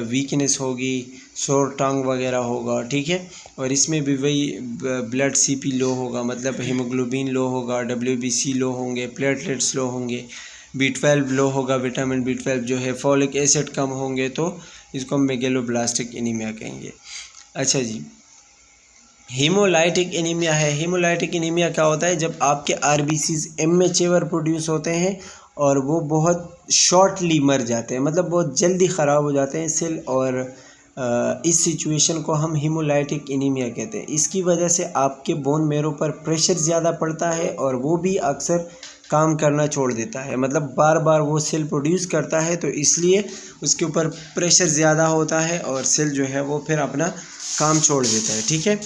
वीकनेस होगी, सोर टंग वगैरह होगा, ठीक है। और इसमें भी वही ब्लड CP लो होगा, मतलब हीमोग्लोबिन लो होगा, WBC लो होंगे, प्लेटलेट्स लो होंगे, B12 लो होगा, विटामिन B12 जो है, फॉलिक एसिड कम होंगे, तो इसको हम मेगेलोब्लास्टिक एनीमिया कहेंगे। अच्छा जी, हीमोलाइटिक एनीमिया है। हीमोलाइटिक एनीमिया क्या होता है, जब आपके आरबीसीज इमेच्योर प्रोड्यूस होते हैं और वो बहुत शॉर्टली मर जाते हैं, मतलब बहुत जल्दी ख़राब हो जाते हैं सेल, और इस सिचुएशन को हम हीमोलाइटिक एनीमिया कहते हैं। इसकी वजह से आपके बोन मेरो पर प्रेशर ज़्यादा पड़ता है और वो भी अक्सर काम करना छोड़ देता है, मतलब बार बार वो सेल प्रोड्यूस करता है, तो इसलिए उसके ऊपर प्रेशर ज़्यादा होता है और सेल जो है वो फिर अपना काम छोड़ देता है, ठीक है।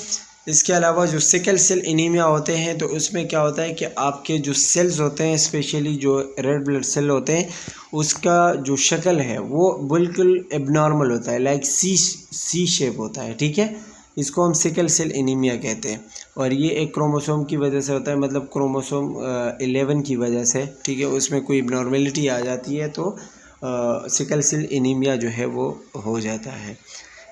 इसके अलावा जो सिकल सेल एनीमिया होते हैं, तो उसमें क्या होता है कि आपके जो सेल्स होते हैं, स्पेशली जो रेड ब्लड सेल होते हैं, उसका जो शक्ल है वो बिल्कुल एबनॉर्मल होता है, लाइक सी शेप होता है, ठीक है। इसको हम सिकल सेल एनीमिया कहते हैं, और ये एक क्रोमोसोम की वजह से होता है, मतलब क्रोमोसोम 11 की वजह से, ठीक है, उसमें कोई एबनॉर्मेलिटी आ जाती है, तो सिकल सेल एनीमिया जो है वो हो जाता है।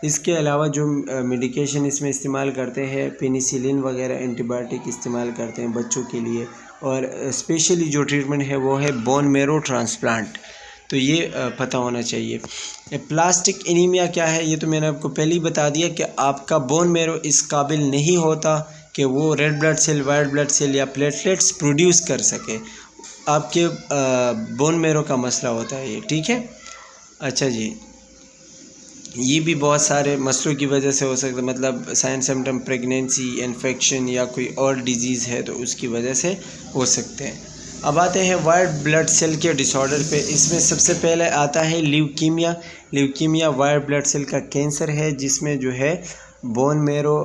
इसके अलावा जो मेडिकेशन इसमें इस्तेमाल करते हैं, पेनिसिलिन वगैरह एंटीबायोटिक इस्तेमाल करते हैं बच्चों के लिए, और स्पेशली जो ट्रीटमेंट है वो है बोन मेरो ट्रांसप्लांट, तो ये पता होना चाहिए। प्लास्टिक एनीमिया क्या है, ये तो मैंने आपको पहले ही बता दिया कि आपका बोन मेरो इस काबिल नहीं होता कि वो red blood cell, white blood cell या प्लेटलेट्स प्रोड्यूस कर सके, आपके बोन मेरो का मसला होता है ये, ठीक है। अच्छा जी, ये भी बहुत सारे मसलों की वजह से हो सकता है, मतलब साइन सिम्टम प्रेगनेंसी, इन्फेक्शन या कोई और डिजीज़ है तो उसकी वजह से हो सकते हैं। अब आते हैं वाइट ब्लड सेल के डिसऑर्डर पे। इसमें सबसे पहले आता है leukaemia. Leukaemia white blood cell का कैंसर है, जिसमें जो है बोन मेरो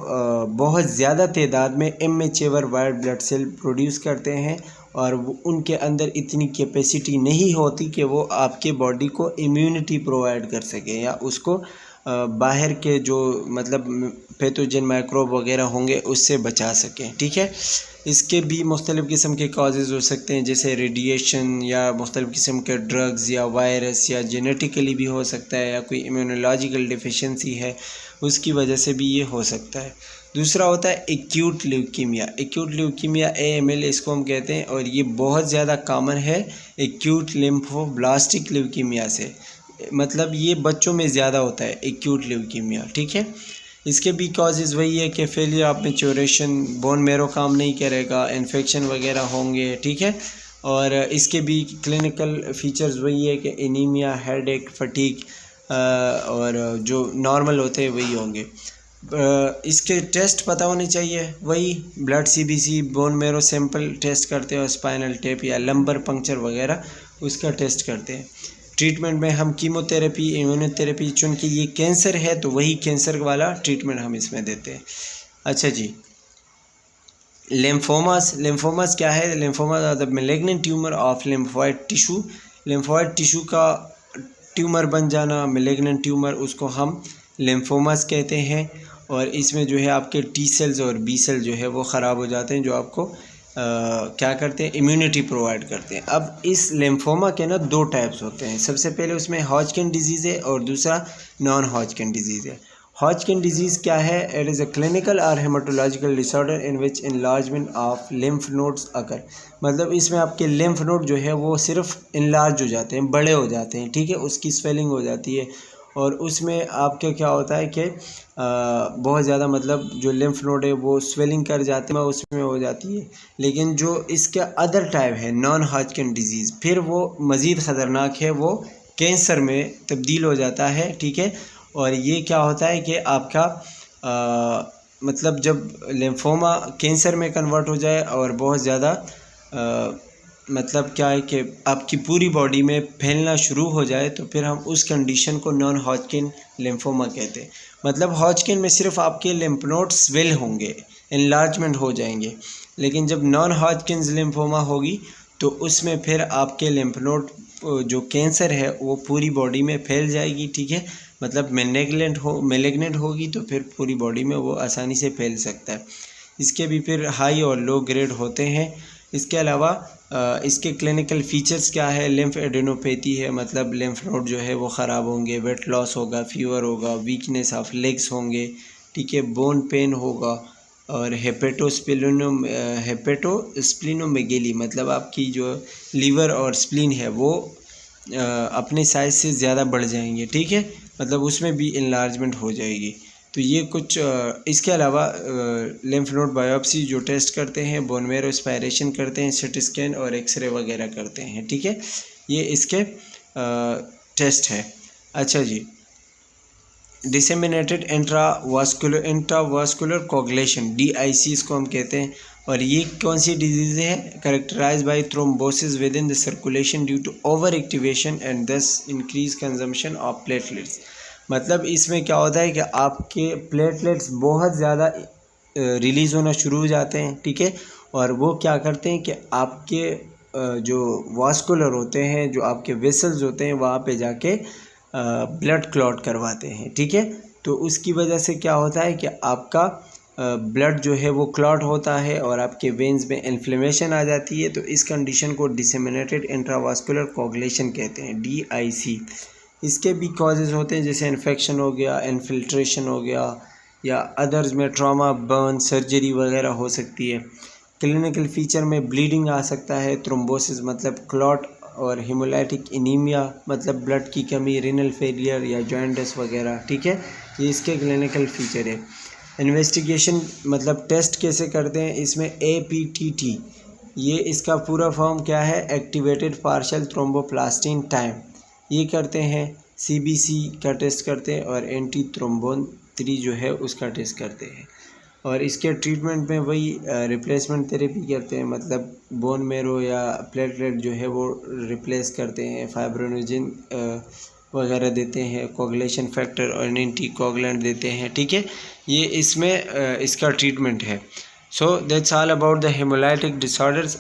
बहुत ज़्यादा तादाद में immature white blood cell produce करते हैं, और उनके अंदर इतनी कैपेसिटी नहीं होती कि वो आपके बॉडी को इम्यूनिटी प्रोवाइड कर सकें, या उसको बाहर के जो मतलब पैथोजन माइक्रोब वगैरह होंगे उससे बचा सकें, ठीक है। इसके भी मुख्तलिफ़ किस्म के काजेज़ हो सकते हैं, जैसे रेडिएशन, या मुख्तलिफ़ किस्म के ड्रग्स, या वायरस, या जेनेटिकली भी हो सकता है, या कोई इम्यूनोलॉजिकल डिफिशिएंसी है उसकी वजह से भी ये हो सकता है। दूसरा होता है acute leukaemia. Acute leukaemia AML इसको हम कहते हैं, और ये बहुत ज़्यादा कॉमन है एक्यूट लिम्फोब्लास्टिक ल्यूकीमिया से, मतलब ये बच्चों में ज़्यादा होता है एक्यूट ल्यूकीमिया, ठीक है। इसके भी कॉजेज़ वही है कि failure of maturation, bone marrow काम नहीं करेगा, इन्फेक्शन वगैरह होंगे, ठीक है। और इसके भी क्लिनिकल फीचर्स वही है कि एनीमिया, हेडेक, फटीग, और जो नॉर्मल होते हैं वही होंगे। इसके टेस्ट पता होने चाहिए, वही blood CBC, bone marrow sample test करते हैं, और स्पाइनल टेप या लंबर पंक्चर वगैरह उसका टेस्ट करते हैं। ट्रीटमेंट में हम कीमोथेरेपी, इम्यूनोथेरेपी, चूँकि ये कैंसर है तो वही कैंसर वाला ट्रीटमेंट हम इसमें देते हैं। अच्छा जी, लिम्फोमास क्या है? Lymphomas are the malignant tumour of lymphoid tissue. Lymphoid tissue का ट्यूमर बन जाना, मैलिग्नेंट ट्यूमर, उसको हम लिम्फोमास कहते हैं। और इसमें जो है आपके टी सेल्स और बी सेल जो है वो ख़राब हो जाते हैं, जो आपको क्या करते हैं, इम्यूनिटी प्रोवाइड करते हैं। अब इस लिम्फोमा के ना 2 टाइप्स होते हैं। सबसे पहले उसमें हॉजकिन डिजीज़ है और दूसरा नॉन हॉजकिन डिजीज़ है। हॉजकिन डिजीज़ क्या है? इट इज़ अ क्लिनिकल और haematological disorder in which enlargement of lymph nodes occur. मतलब इसमें आपके लिम्फ नोड जो है वो सिर्फ इनलार्ज हो जाते हैं, बड़े हो जाते हैं, ठीक है, उसकी स्वेलिंग हो जाती है। और उसमें आपके क्या होता है कि बहुत ज़्यादा मतलब जो लिम्फ नोड है वो स्वेलिंग कर जाते हैं, उसमें हो जाती है। लेकिन जो इसका अदर टाइप है नॉन हॉजकिन डिजीज़, फिर वो मज़ीद ख़तरनाक है, वो कैंसर में तब्दील हो जाता है, ठीक है। और ये क्या होता है कि आपका मतलब जब लिम्फोमा कैंसर में कन्वर्ट हो जाए और बहुत ज़्यादा मतलब क्या है कि आपकी पूरी बॉडी में फैलना शुरू हो जाए, तो फिर हम उस कंडीशन को नॉन हॉजकिन लिम्फोमा कहते हैं। मतलब हॉजकिन में सिर्फ आपके लिम्फ नोड स्वेल होंगे, इनलार्जमेंट हो जाएंगे। लेकिन जब नॉन हॉजकिन लिम्फोमा होगी तो उसमें फिर आपके लिम्फ नोड जो कैंसर है वो पूरी बॉडी में फैल जाएगी, ठीक है। मतलब मैलिग्नेंट होगी तो फिर पूरी बॉडी में वो आसानी से फैल सकता है। इसके भी फिर हाई और लो ग्रेड होते हैं। इसके अलावा इसके क्लिनिकल फीचर्स क्या है? लिम्फ एडेनोपैथी है, मतलब लिम्फ नोड जो है वो ख़राब होंगे, वेट लॉस होगा, फीवर होगा, वीकनेस ऑफ लेग्स होंगे, ठीक है, बोन पेन होगा, और हेपेटोस्प्लिनोमेगेली, मतलब आपकी जो लीवर और स्प्लीन है वो अपने साइज़ से ज़्यादा बढ़ जाएंगे, ठीक है, मतलब उसमें भी इनलार्जमेंट हो जाएगी। तो ये कुछ इसके अलावा लिम्फ नोड बायोप्सी जो टेस्ट करते हैं, बोन मैरो एस्पायरेशन करते हैं, सीटी स्कैन और एक्सरे वगैरह करते हैं, ठीक है, ये इसके टेस्ट है। अच्छा जी, डिसेमिनेटेड इंट्रावास्कुलर कोगुलेशन, DIC इसको हम कहते हैं। और ये कौन सी डिजीज़ है? Characterised by thrombosis within the circulation due to over activation and thus increase consumption of platelets. मतलब इसमें क्या होता है कि आपके प्लेटलेट्स बहुत ज़्यादा रिलीज़ होना शुरू हो जाते हैं, ठीक है, और वो क्या करते हैं कि आपके जो वास्कुलर होते हैं, जो आपके वेसल्स होते हैं, वहाँ पे जाके ब्लड क्लॉट करवाते हैं, ठीक है। तो उसकी वजह से क्या होता है कि आपका ब्लड जो है वो क्लॉट होता है और आपके वेन्स में इन्फ्लेमेशन आ जाती है। तो इस कंडीशन को डिसेमिनेटेड इंट्रावास्कुलर कोगुलेशन कहते हैं, DIC। इसके भी कॉजेज़ होते हैं, जैसे इन्फेक्शन हो गया, इन्फिल्ट्रेशन हो गया, या अदर्स में ट्रॉमा, बर्न, सर्जरी वगैरह हो सकती है। क्लिनिकल फीचर में ब्लीडिंग आ सकता है, थ्रोम्बोसिस मतलब क्लॉट, और हेमोलाइटिक एनीमिया मतलब ब्लड की कमी, रिनल फेलियर या जॉइंटिस वगैरह, ठीक है, ये इसके क्लिनिकल फीचर है। इन्वेस्टिगेशन मतलब टेस्ट कैसे करते हैं? इसमें APTT, ये इसका पूरा फॉर्म क्या है? एक्टिवेटेड पार्शियल थ्रोम्बोप्लास्टिन टाइम, ये करते हैं। CBC का टेस्ट करते हैं और एंटी थ्रोम्बोन 3 जो है उसका टेस्ट करते हैं। और इसके ट्रीटमेंट में वही रिप्लेसमेंट थेरेपी करते हैं, मतलब बोन मैरो या प्लेटलेट जो है वो रिप्लेस करते हैं, फाइब्रोनोजिन वगैरह देते हैं, कोगुलेशन फैक्टर और एंटी कोगुलेंट देते हैं, ठीक है, ये इसमें इसका ट्रीटमेंट है। So that's all about the hemolytic disorders.